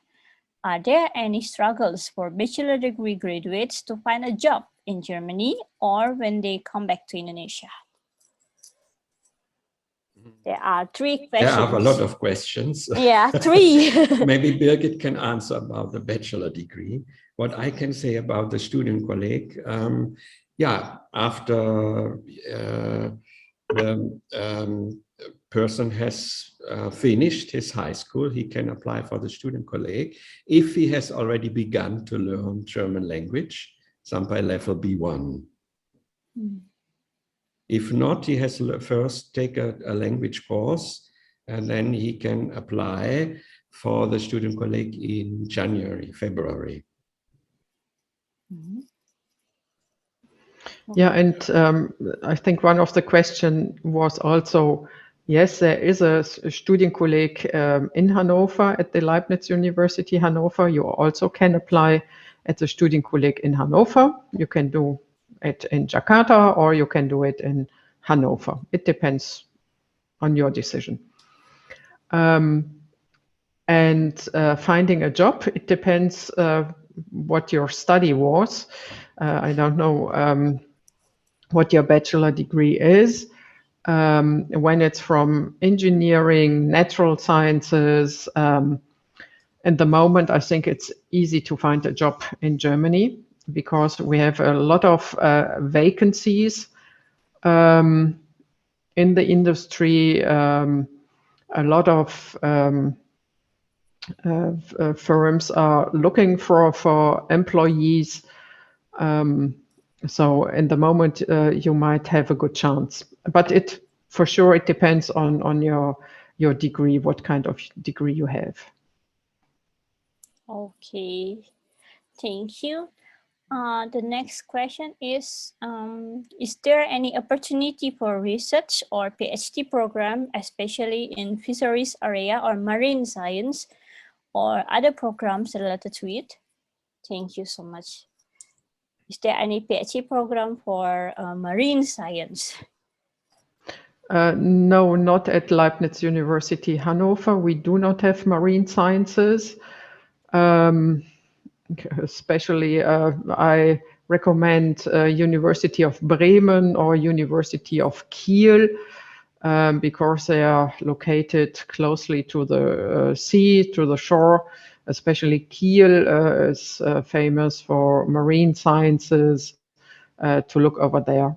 Are there any struggles for bachelor degree graduates to find a job in Germany or when they come back to Indonesia? There are 3 questions. There are a lot of questions. Yeah, 3. Maybe Birgit can answer about the bachelor degree. What I can say about the Studienkolleg, yeah, after the person has finished his high school, he can apply for the Studienkolleg if he has already begun to learn German language, some by level B1. If not, he has to first take a language course, and then he can apply for the Studienkolleg in January, February. Yeah, and I think one of the question was also, yes, there is a Studienkolleg in Hannover at the Leibniz University Hannover. You also can apply at the Studienkolleg in Hannover. You can do it in Jakarta or you can do it in Hannover. It depends on your decision. And finding a job, it depends what your study was. I don't know what your bachelor degree is. When it's from engineering, natural sciences, at the moment, I think it's easy to find a job in Germany because we have a lot of vacancies in the industry. A lot of firms are looking for employees. So in the moment, you might have a good chance. But it for sure, it depends on your degree, what kind of degree you have. Okay, thank you. The next question is there any opportunity for research or PhD program, especially in fisheries area or marine science, or other programs related to it? Thank you so much. Is there any PhD program for marine science? No, not at Leibniz University Hannover. We do not have marine sciences. Especially, I recommend University of Bremen or University of Kiel because they are located closely to the sea, to the shore. Especially Kiel is famous for marine sciences, to look over there.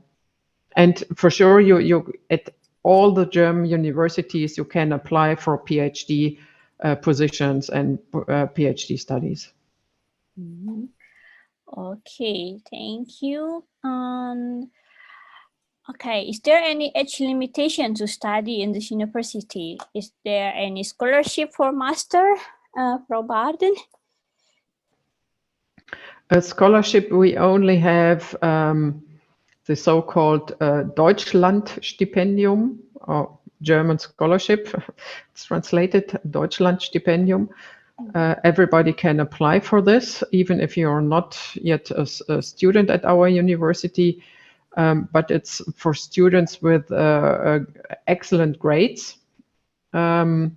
And for sure, you at all the German universities, you can apply for PhD positions and PhD studies. Okay, thank you. Okay, is there any age limitation to study in this university? Is there any scholarship for master, Frau Barden? A scholarship, we only have the so-called Deutschlandstipendium, or German scholarship. It's translated Deutschlandstipendium. Everybody can apply for this, even if you're not yet a student at our university. But it's for students with excellent grades. And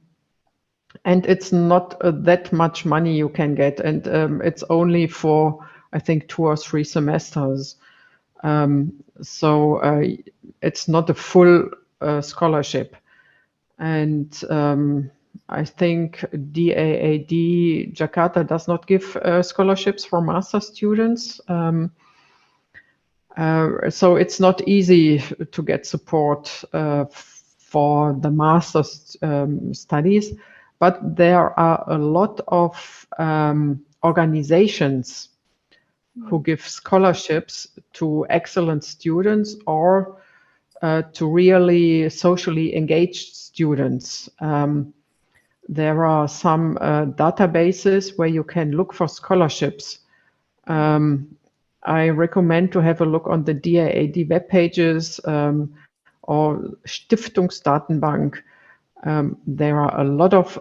it's not that much money you can get. And it's only for, I think, 2 or 3 semesters. So it's not a full scholarship. And I think DAAD Jakarta does not give scholarships for master students. So it's not easy to get support for the master's studies, but there are a lot of organizations who give scholarships to excellent students or to really socially engaged students. There are some databases where you can look for scholarships. I recommend to have a look on the DAAD web pages or Stiftungsdatenbank. There are a lot of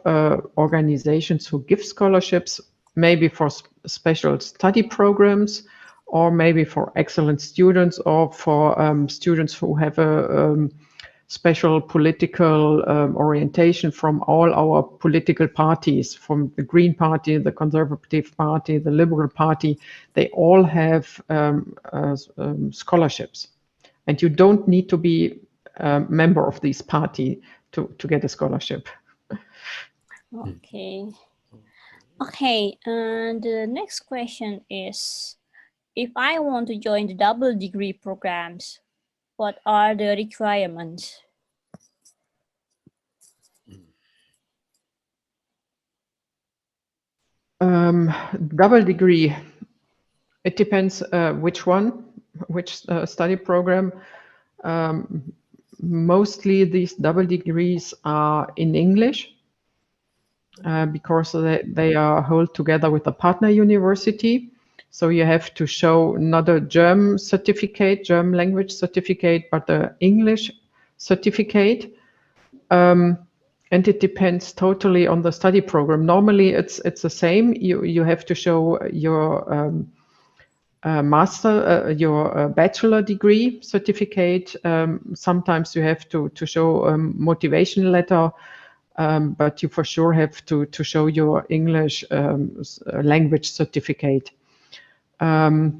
organizations who give scholarships, maybe for special study programs, or maybe for excellent students, or for students who have a special political orientation from all our political parties, from the Green Party, the Conservative Party, the Liberal Party. They all have scholarships. And you don't need to be a member of this party to get a scholarship. Okay. Okay, and the next question is, if I want to join the double degree programs, what are the requirements? Double degree, it depends which study program. Mostly these double degrees are in English because they are held together with a partner university. So you have to show not a German language certificate, but the English certificate. And it depends totally on the study program. Normally it's the same. You have to show your bachelor degree certificate. Sometimes you have to show a motivation letter, but you for sure have to show your English language certificate. The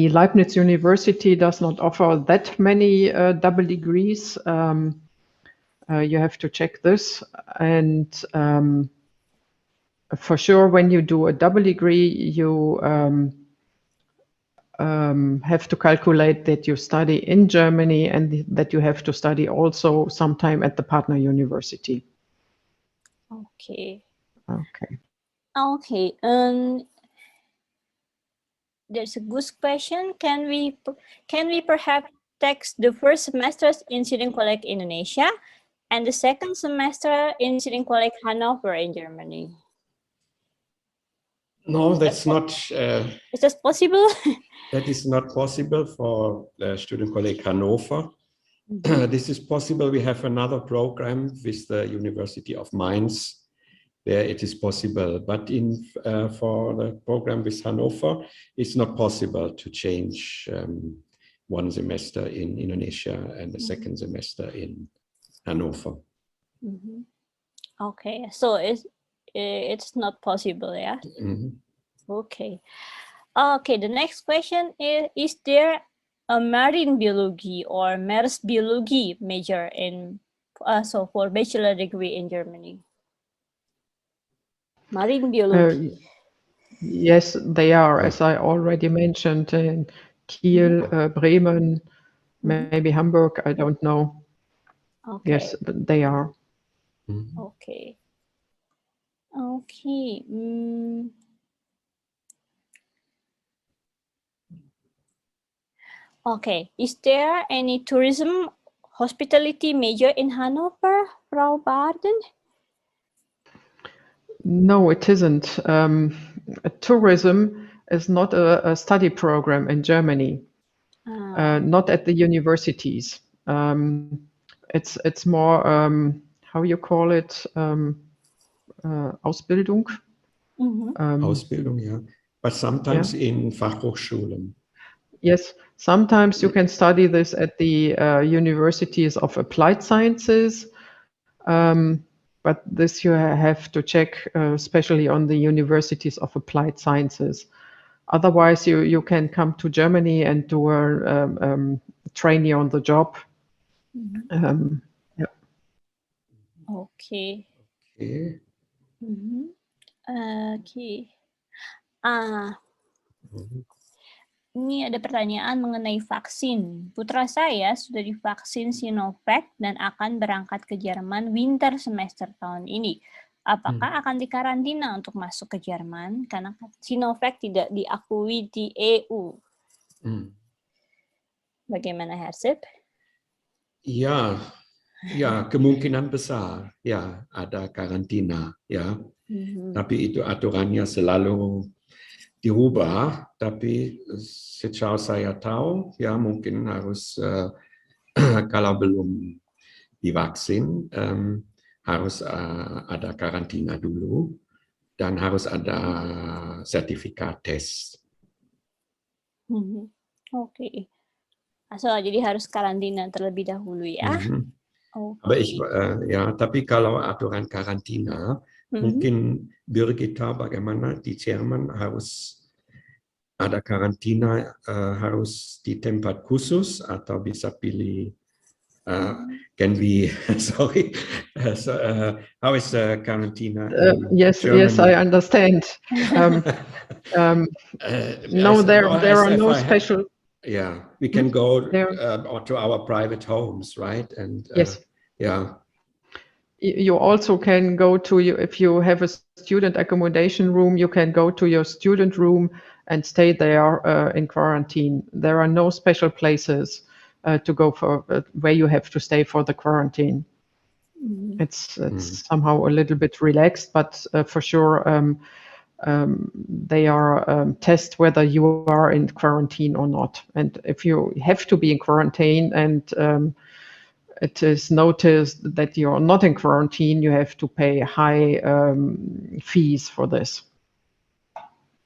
Leibniz University does not offer that many double degrees. You have to check this, and for sure when you do a double degree, you have to calculate that you study in Germany and that you have to study also sometime at the partner university. Okay. Okay. Okay. There's a good question. Can we perhaps take the first semesters in Studienkolleg Indonesia and the second semester in Studienkolleg Hannover in Germany? No, that's not. Is that possible? That is not possible for Studienkolleg Hannover. This is possible. We have another program with the University of Mainz where it is possible, but for the program with Hannover, it's not possible to change one semester in Indonesia and the second semester in Hannover. Okay, so it's not possible, yeah? Okay. Okay, the next question is there a marine biology or Meeresbiologie major in for bachelor degree in Germany? Marine biology. Yes, they are, as I already mentioned, in Kiel, Bremen, maybe Hamburg, I don't know. Okay. Yes, but they are. Okay. Okay. Okay. Is there any tourism hospitality major in Hannover, Frau Barden? No, it isn't. Tourism is not a study program in Germany, not at the universities. It's more, how you call it, Ausbildung. Ausbildung, yeah. But sometimes in Fachhochschulen. Yes, sometimes you can study this at the universities of applied sciences, but this you have to check, especially on the universities of applied sciences. Otherwise, you can come to Germany and do a trainee on the job. Yeah. Okay. Okay. Okay. Ini ada pertanyaan mengenai vaksin. Putra saya sudah divaksin Sinovac dan akan berangkat ke Jerman winter semester tahun ini. Apakah akan dikarantina untuk masuk ke Jerman karena Sinovac tidak diakui di EU? Bagaimana, Hersip? Ya, kemungkinan besar ya ada karantina ya. Tapi itu aturannya selalu dirubah, tapi sejauh saya tahu ya mungkin harus kalau belum divaksin harus ada karantina dulu dan harus ada sertifikat tes. Oke. So, jadi harus karantina terlebih dahulu ya. Tapi kalau aturan karantina mungkin Birgit tahu bagaimana di Jerman harus ada karantina harus di tempat khusus atau bisa pilih Can we, sorry, how is quarantine? Yes, yes, I understand. No, there are no special. Yeah, we can go to our private homes, right? And yes, yeah. You also can go to if you have a student accommodation room, you can go to your student room and stay there in quarantine. There are no special places to go for where you have to stay for the quarantine. Mm-hmm. It's somehow a little bit relaxed, but for sure they are test whether you are in quarantine or not. And if you have to be in quarantine and it is noticed that you're not in quarantine, you have to pay high fees for this.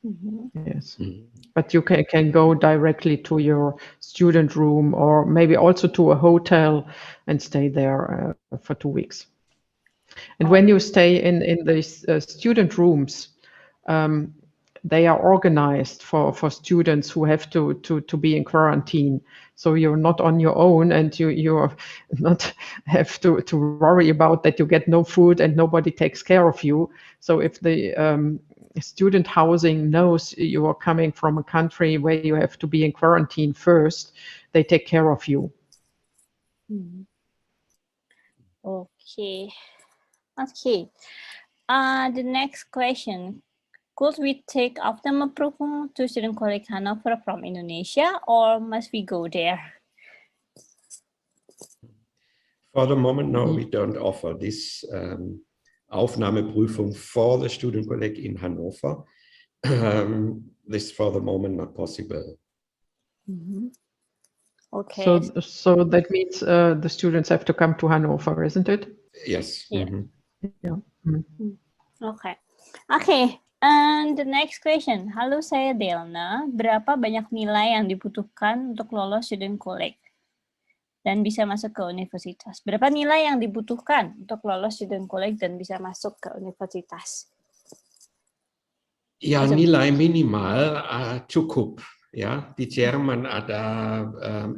Mm-hmm. Yes. Mm-hmm. But you can go directly to your student room or maybe also to a hotel and stay there for 2 weeks. And when you stay in these student rooms, they are organized for students who have to be in quarantine. So you're not on your own and you not have to worry about that you get no food and nobody takes care of you. So if the student housing knows you are coming from a country where you have to be in quarantine first, they take care of you. Mm-hmm. Okay. Okay. The next question. Could we take Feststellungsprüfung to Studienkolleg Hannover from Indonesia, or must we go there? For the moment, no, we don't offer this Aufnahmeprüfung for the Studienkolleg in Hannover. This for the moment not possible. Mm-hmm. Okay. So that means the students have to come to Hannover, isn't it? Yes. Yeah. Mm-hmm. Yeah. Mm-hmm. Okay. Okay. And the next question. Halo, saya Delna. Berapa banyak nilai yang dibutuhkan untuk lolos Studienkolleg dan bisa masuk ke universitas? Berapa nilai yang dibutuhkan untuk lolos Studienkolleg dan bisa masuk ke universitas? Ya, nilai minimal cukup. Ya, di Jerman ada 6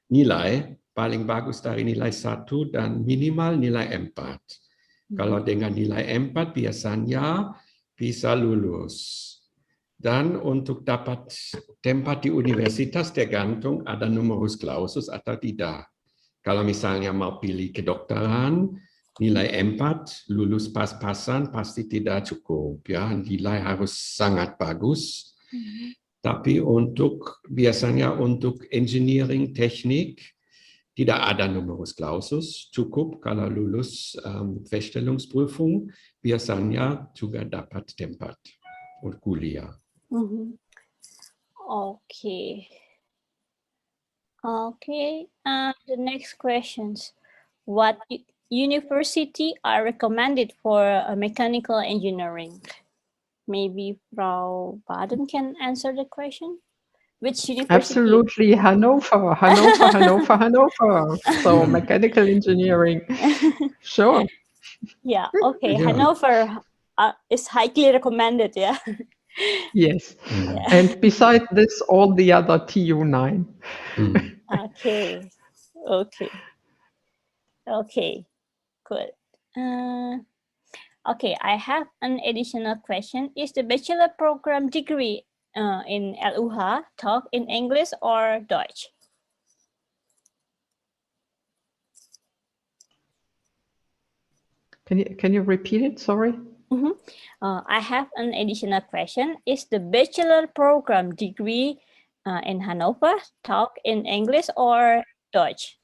nilai, paling bagus dari nilai 1 dan minimal nilai 4. Kalau dengan nilai 4 biasanya bisa lulus. Dan untuk dapat tempat di universitas tergantung ada numerus clausus atau tidak. Kalau misalnya mau pilih kedokteran, nilai 4, lulus pas-pasan pasti tidak cukup. Ya, nilai harus sangat bagus. Tapi biasanya untuk engineering teknik, tidak ada numerus clausus, cukup kalau lulus Feststellungsprüfung, biasanya juga dapat tempat untuk kuliah. Okay. Okay. The next questions. What university are recommended for mechanical engineering? Maybe Frau Baden can answer the question. Which university? Absolutely, Hannover. So mechanical engineering. Sure. Yeah, okay. Yeah. Hannover is highly recommended, yeah. Yes. Yeah. And beside this, all the other TU9. Okay. Okay. Okay. Good. Okay, I have an additional question. Is the bachelor program degree in LUH taught in English or Deutsch? Can you repeat it? Sorry. Mm-hmm. I have an additional question. Is the bachelor program degree in Hannover taught in English or Deutsch?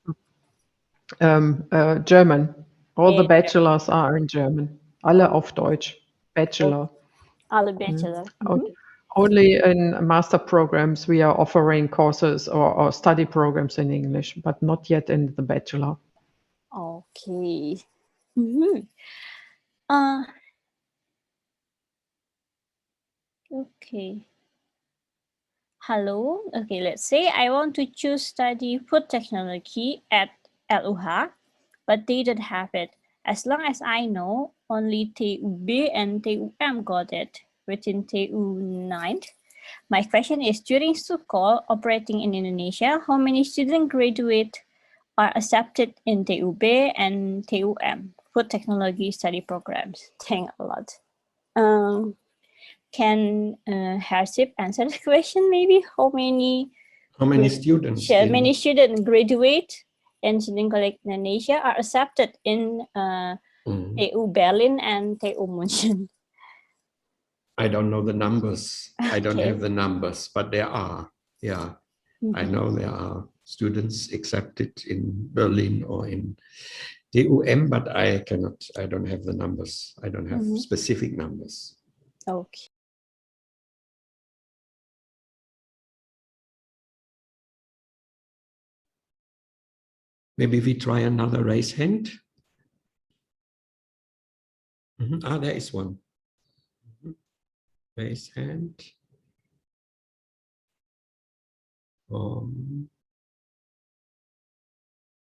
German. All the bachelors are in German. Alle auf Deutsch. Bachelor. Alle Bachelor. Only in master programs we are offering courses or study programs in English, but not yet in the bachelor. Okay. Okay. Hello. Okay, let's say I want to choose study food technology at LUH, but they don't have it. As long as I know, only TUB and TUM got it within TU9. My question is, during school operating in Indonesia, how many students graduate are accepted in TUB and TUM, Food Technology Study Programs. Thanks a lot. Can Harsip answer the question maybe? How many students? Many students graduate in Studienkolleg Indonesia are accepted in TU Berlin and TU München? I don't know the numbers. I don't Okay. have the numbers, but there are. Yeah, I know there are students accepted in Berlin or in TUM, but I don't have the numbers. I don't have specific numbers. Okay. Maybe we try another raise hand. There is one. Raise hand.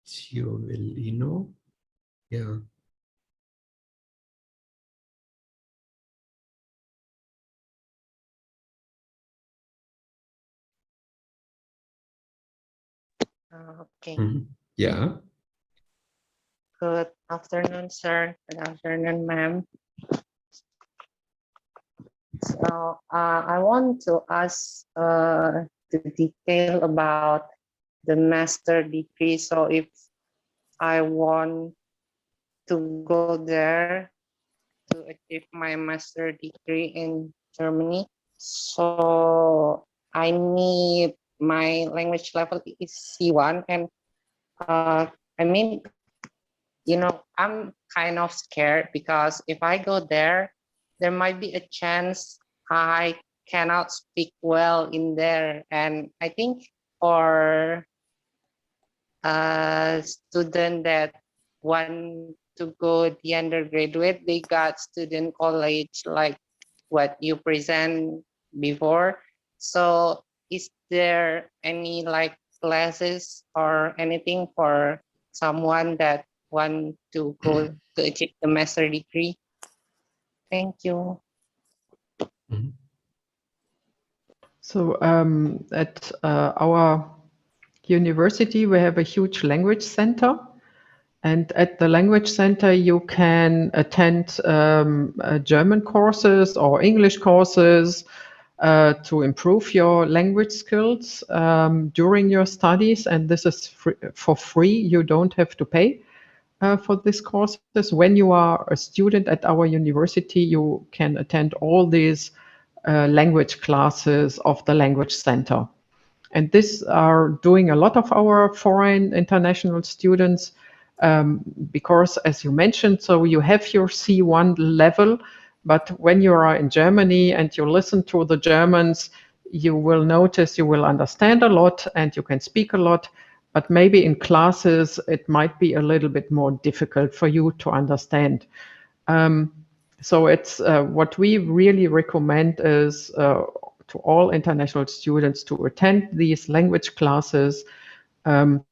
Ciolino. Yeah. Okay. Yeah. Good afternoon, sir. Good afternoon, ma'am. So I want to ask the detail about the master degree. So if I want to go there to achieve my master degree in Germany, so I need my language level is C1, and I mean, I'm kind of scared because if I go there might be a chance I cannot speak well in there. And I think for a student that want to go the undergraduate, they got student college like what you present before. So is there any like classes or anything for someone that want to go to achieve the master degree? Thank you. So at our university, we have a huge language center. And at the language center, you can attend German courses or English courses to improve your language skills during your studies. And this is for free. You don't have to pay for these courses. When you are a student at our university, you can attend all these language classes of the language center. And this are doing a lot of our foreign international students because, as you mentioned, so you have your C1 level, but when you are in Germany and you listen to the Germans, you will notice you will understand a lot and you can speak a lot, but maybe in classes it might be a little bit more difficult for you to understand. So it's what we really recommend is to all international students to attend these language classes. And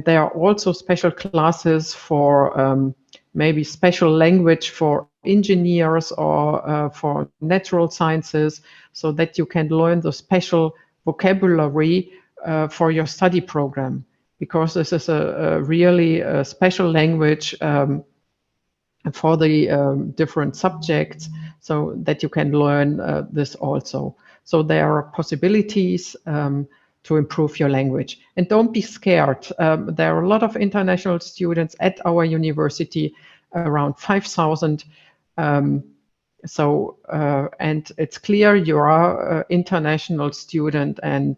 there are also special classes for maybe special language for engineers or for natural sciences, so that you can learn the special vocabulary for your study program, because this is a really special language for the different subjects, so that you can learn this also. So there are possibilities to improve your language. And don't be scared. There are a lot of international students at our university, around 5,000. And it's clear you are an international student, and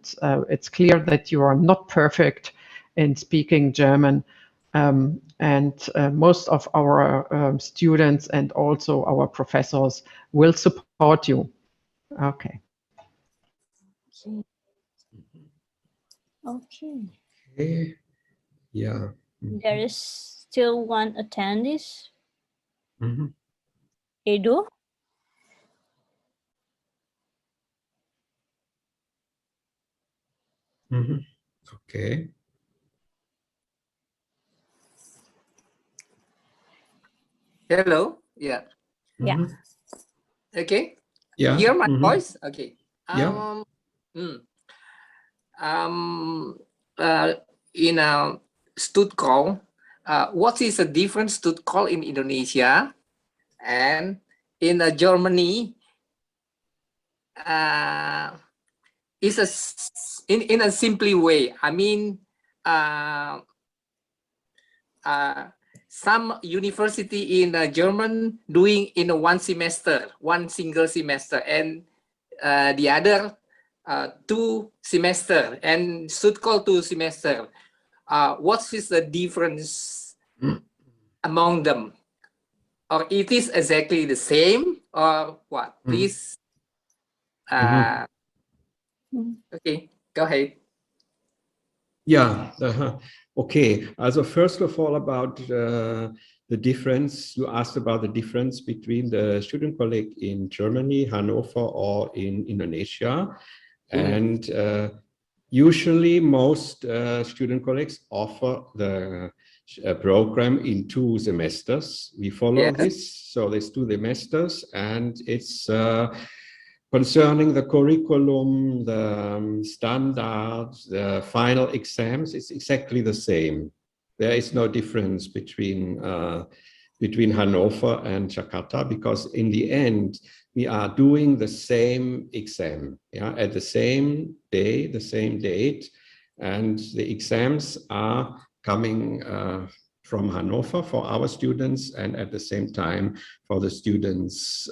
it's clear that you are not perfect in speaking German. Most of our students and also our professors will support you. Okay. Okay. Yeah. There is still one attendee. Edu? Okay. Hello. Yeah. Yeah. Okay. Yeah. Hear my voice? Okay. Yeah. In Studienkolleg. What is the difference Studienkolleg in Indonesia and in Germany? Is in a simple way. I mean, some university in German doing in one semester, one single semester, and the other 2 semester, and Studienkolleg 2 semester. What is the difference among them? Or it is exactly the same, or what? Please. Okay, go ahead. Yeah, okay. Also first of all, about the difference, you asked about the difference between the Studienkolleg in Germany, Hannover, or in Indonesia. And usually most Studienkollegs offer the program in 2 semesters. We follow this, so there's 2 semesters, and it's concerning the curriculum, the standards, the final exams, it's exactly the same. There is no difference between Hannover and Jakarta, because in the end, we are doing the same exam, at the same day, the same date, and the exams are coming from Hannover for our students, and at the same time for the students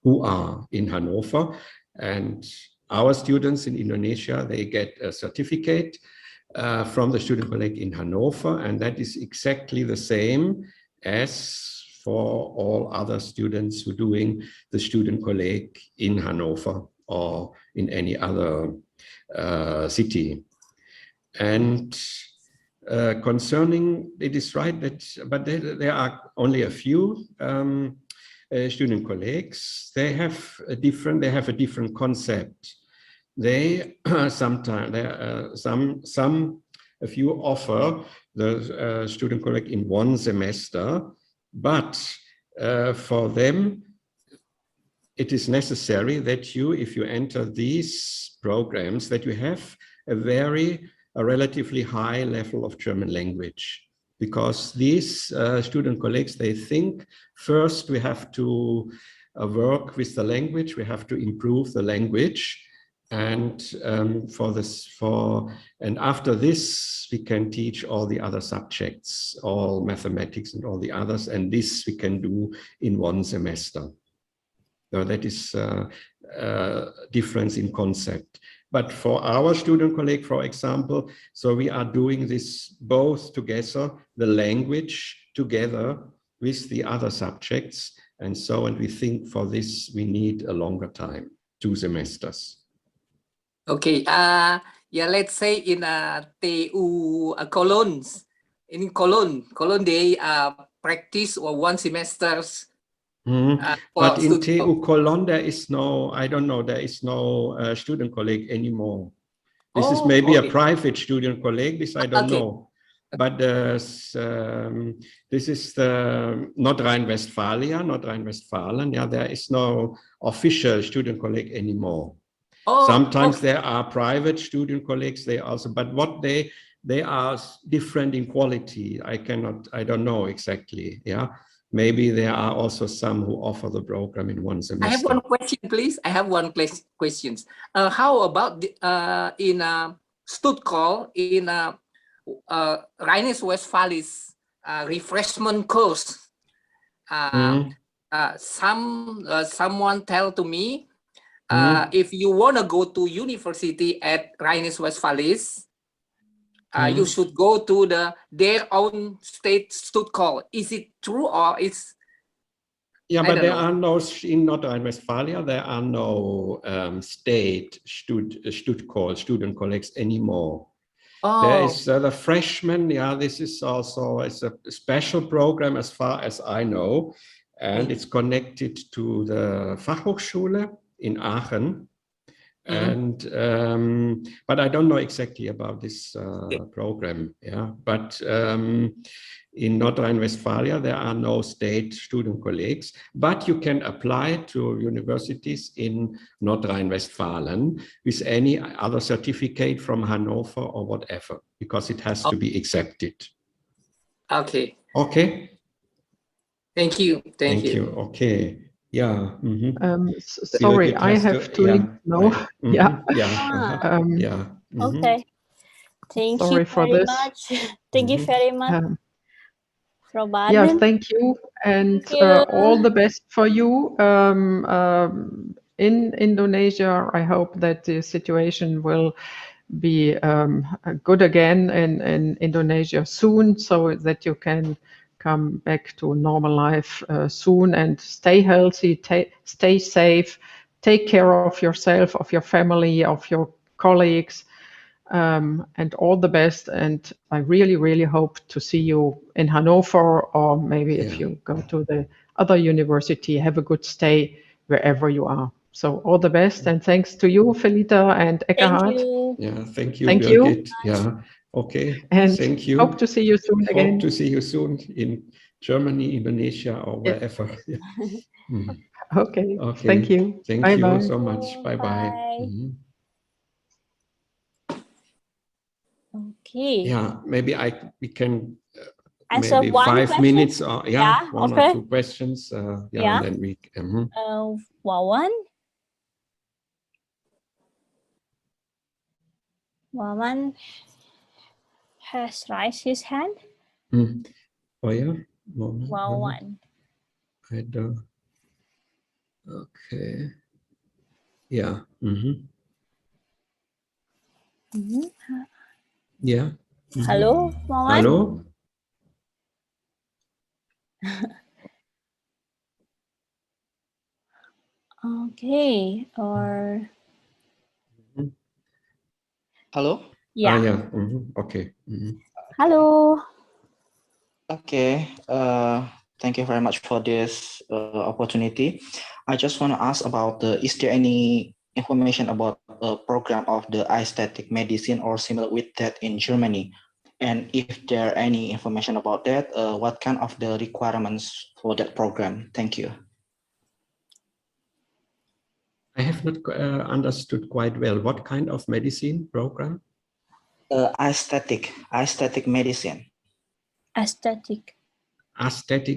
who are in Hannover. And our students in Indonesia, they get a certificate from the Studienkolleg in Hannover, and that is exactly the same as for all other students who are doing the Studienkolleg in Hannover or in any other city. And concerning, it is right that, but there are only a few Studienkollegs. They have a different concept. They sometimes a few offer the Studienkolleg in 1 semester, but for them it is necessary that you, if you enter these programs, that you have a relatively high level of German language, because these Studienkollegs, they think first we have to work with the language, we have to improve the language, and and after this we can teach all the other subjects, all mathematics and all the others, and this we can do in 1 semester. So that is a difference in concept. But for our Studienkolleg, for example, so we are doing this both together, the language together with the other subjects, and so, and we think for this we need a longer time, 2 semesters. Okay, yeah, let's say in TU Cologne, in Cologne they practice 1 semesters. But in TU Cologne there is no, I don't know, there is no Studienkolleg anymore. This is maybe a private Studienkolleg, this I don't know. But this is the Nordrhein-Westfalen, yeah, there is no official Studienkolleg anymore. Sometimes there are private Studienkollegs, they also, but what they are different in quality. I don't know exactly, yeah. Maybe there are also some who offer the program in 1 semester. I have one question, please. I have one question. How about in Studienkolleg in Rhine-Westphalis refreshment course? Someone tell to me, if you want to go to university at Rhine-Westphalis, you should go to their own state Studienkolleg. Is it true, or it's? Yeah, but there are no, in Nordrhein-Westphalia, there are no state Studienkollegs anymore. There is the freshman, yeah, this is also, it's a special program as far as I know, and it's connected to the Fachhochschule in Aachen. And but I don't know exactly about this program. Yeah, but in Nordrhein-Westphalia there are no state Studienkollegs, but you can apply to universities in Nordrhein-Westfalen with any other certificate from Hannover or whatever, because it has to be accepted. Okay. Okay. Thank you. Thank you. Okay. Yeah. Sorry, I have to leave now. Yeah. Yeah. Okay. Thank Sorry you for very this. much. Thank you very much, Frau Barden. Yeah, thank you, and all the best for you in Indonesia. I hope that the situation will be good again in Indonesia soon, so that you can come back to normal life soon, and stay healthy, stay safe, take care of yourself, of your family, of your colleagues. And all the best. And I really, really hope to see you in Hannover, or maybe if you go to the other university, have a good stay wherever you are. So all the best, and thanks to you, Felita and Eckhard. Thank you. Yeah, thank you, Thank Birgit. you. Yeah, okay. And thank you. hope to see you soon again. Hope to see you soon in Germany, Indonesia, or wherever. Okay. Okay. Thank you. Thank Bye you bye. so much. Bye-bye. Okay. Yeah, maybe we can answer maybe one 5 question? minutes or one okay. or two questions. Yeah. And then we. Wawan has raised his hand. Oh yeah. Wawan. I don't. Okay. Yeah. Yeah. Hello, Wawan. Hello. Okay. Or. Hello. Yeah. Yeah. Okay. Hello. Okay. Thank you very much for this opportunity. I just want to ask about is there any information about a program of the aesthetic medicine or similar with that in Germany? And if there are any information about that, what kind of the requirements for that program? Thank you. I have not understood quite well. What kind of medicine program? Aesthetic medicine. Aesthetic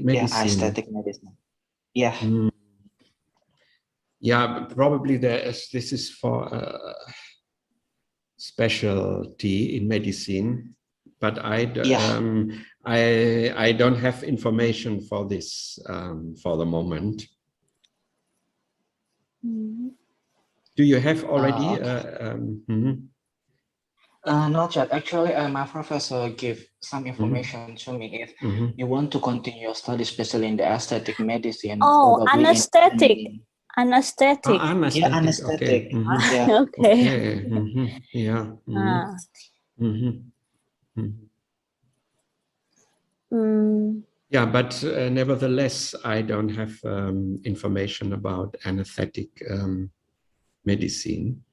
medicine. Yeah, aesthetic medicine. Yeah. Yeah, probably this is for specialty in medicine, but I don't have information for this for the moment. Do you have already? Not yet. Actually, my professor gave some information to me. If you want to continue your study, especially in the aesthetic medicine. Oh, anesthetic. Anesthetic. Yeah, anesthetic. Okay. Yeah. Okay. Yeah. Yeah, but nevertheless, I don't have information about anesthetic medicine.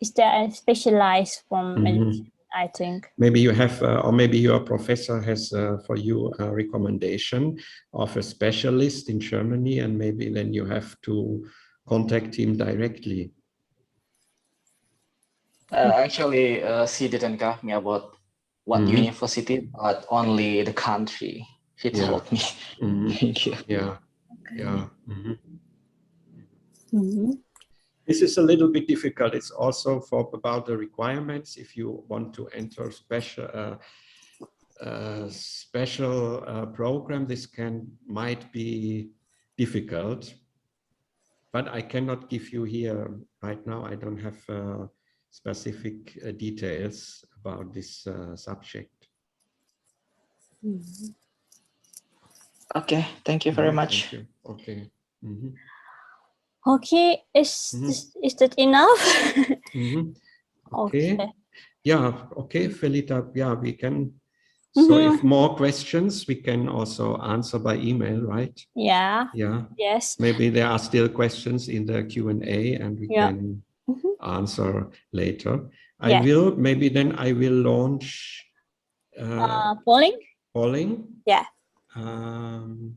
Is there a specialized from medicine, I think. Maybe you have, or maybe your professor has for you a recommendation of a specialist in Germany, and maybe then you have to contact him directly. Actually, she didn't tell me about what university, but only the country. She told me. Thank you. Yeah. Yeah. This is a little bit difficult. It's also about the requirements. If you want to enter special program, this might be difficult. But I cannot give you here right now. I don't have specific details about this subject. Okay, thank you very much. Thank you. Okay. Okay, is that enough? Okay. Yeah, okay, Felita. Yeah, we can So if more questions, we can also answer by email, right? Yeah. Yeah. Yes. Maybe there are still questions in the Q&A and we can answer later. I will, maybe then I will launch polling. Polling. Yeah. One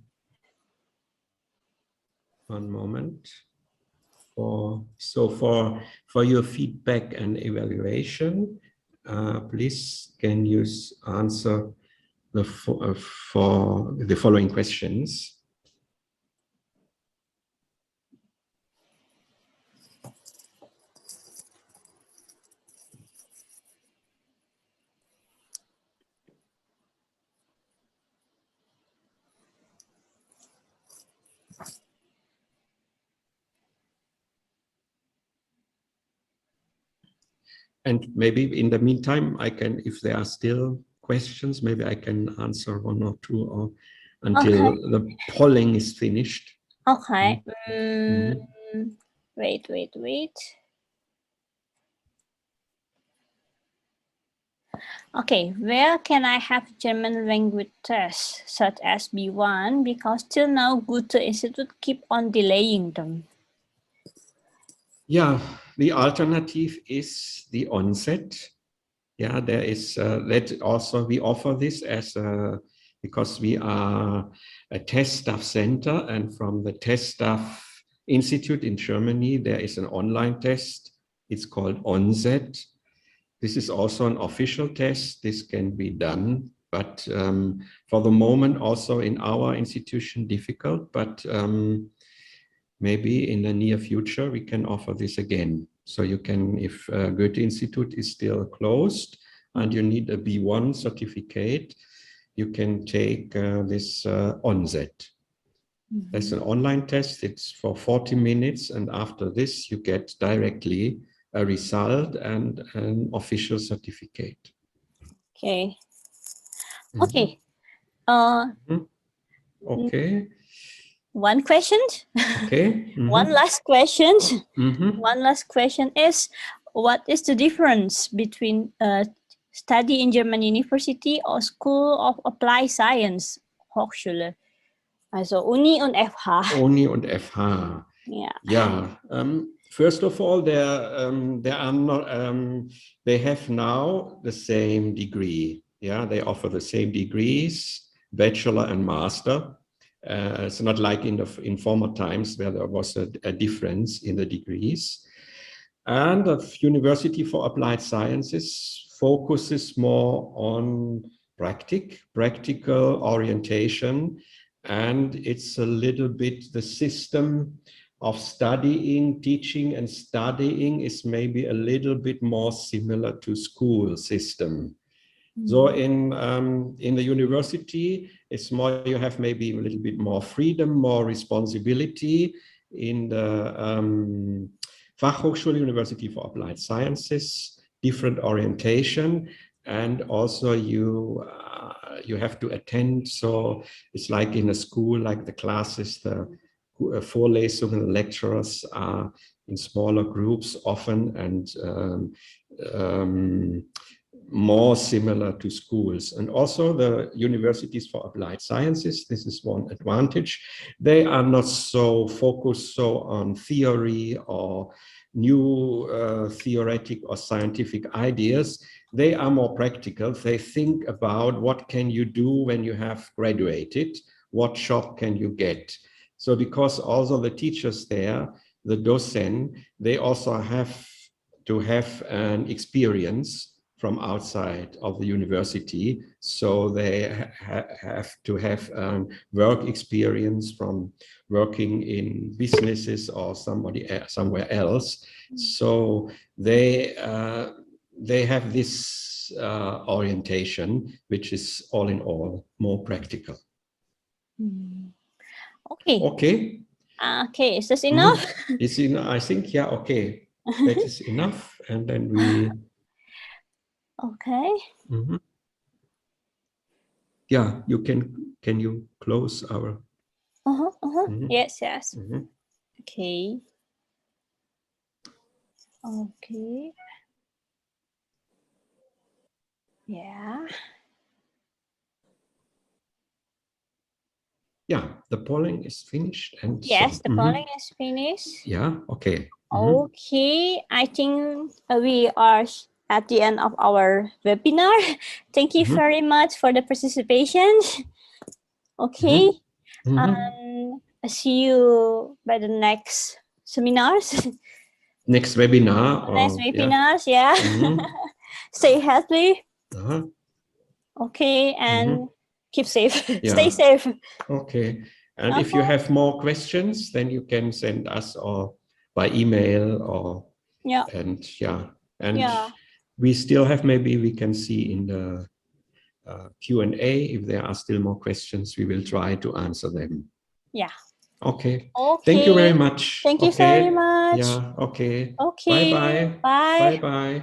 moment. For your feedback and evaluation, please can you answer for the following questions. And maybe in the meantime, I can, if there are still questions, maybe I can answer one or two or until the polling is finished. Okay. Wait. Okay, where can I have German language tests such as B1? Because till now Goethe Institute keep on delaying them. Yeah, the alternative is the onset. Yeah, there is that also we offer this as because we are a test staff center, and from the test staff institute in Germany, there is an online test. It's called Onset. This is also an official test. This can be done, but for the moment, also in our institution, difficult. But maybe in the near future, we can offer this again. So you can, if Goethe Institute is still closed and you need a B1 certificate, you can take this Onset. There's an online test. It's for 40 minutes. And after this, you get directly a result and an official certificate. Okay. Okay. Okay. One question. Okay. One last question. One last question is, what is the difference between study in German university or School of Applied Science, Hochschule? Also Uni und FH. Uni und FH. Yeah. Yeah. First of all, they are not. They have now the same degree. Yeah, they offer the same degrees, bachelor and master. It's not like in former times where there was a difference in the degrees. And the University for Applied Sciences focuses more on practical orientation, and it's a little bit the system of studying, teaching and studying is maybe a little bit more similar to school system. So in the university, it's more, you have maybe a little bit more freedom, more responsibility. In the Fachhochschule University for Applied Sciences, different orientation, and also you have to attend. So it's like in a school, like the classes, the Vorlesungen, the lecturers are in smaller groups often, and more similar to schools. And also the universities for applied sciences, this is one advantage. They are not so focused on theory or new theoretic or scientific ideas. They are more practical. They think about what can you do when you have graduated, what job can you get. So because also the teachers there, the docent, they also have to have an experience from outside of the university. So they have to have work experience from working in businesses or somewhere else. So they have this orientation, which is all in all more practical. Okay. Okay. Okay, is this enough? It's enough. I think, yeah, okay. That is enough. And then we... Okay. Yeah, you can you close our... Yes. Okay. Okay. Yeah. yeah, the polling is finished. And Yes, so, the polling is finished. Yeah, okay. Okay, I think we are at the end of our webinar. Thank you very much for the participation. Okay, see you by the next seminars. Next webinar. Next webinars, yeah. Stay healthy. Okay, and keep safe. Stay safe. Okay. And if you have more questions, then you can send us or by email or and we still have, maybe we can see in the Q&A if there are still more questions, we will try to answer them. Yeah. Okay. Okay. Thank you very much. Thank you very much. Yeah. Okay. Okay. Bye-bye. Bye. Bye-bye.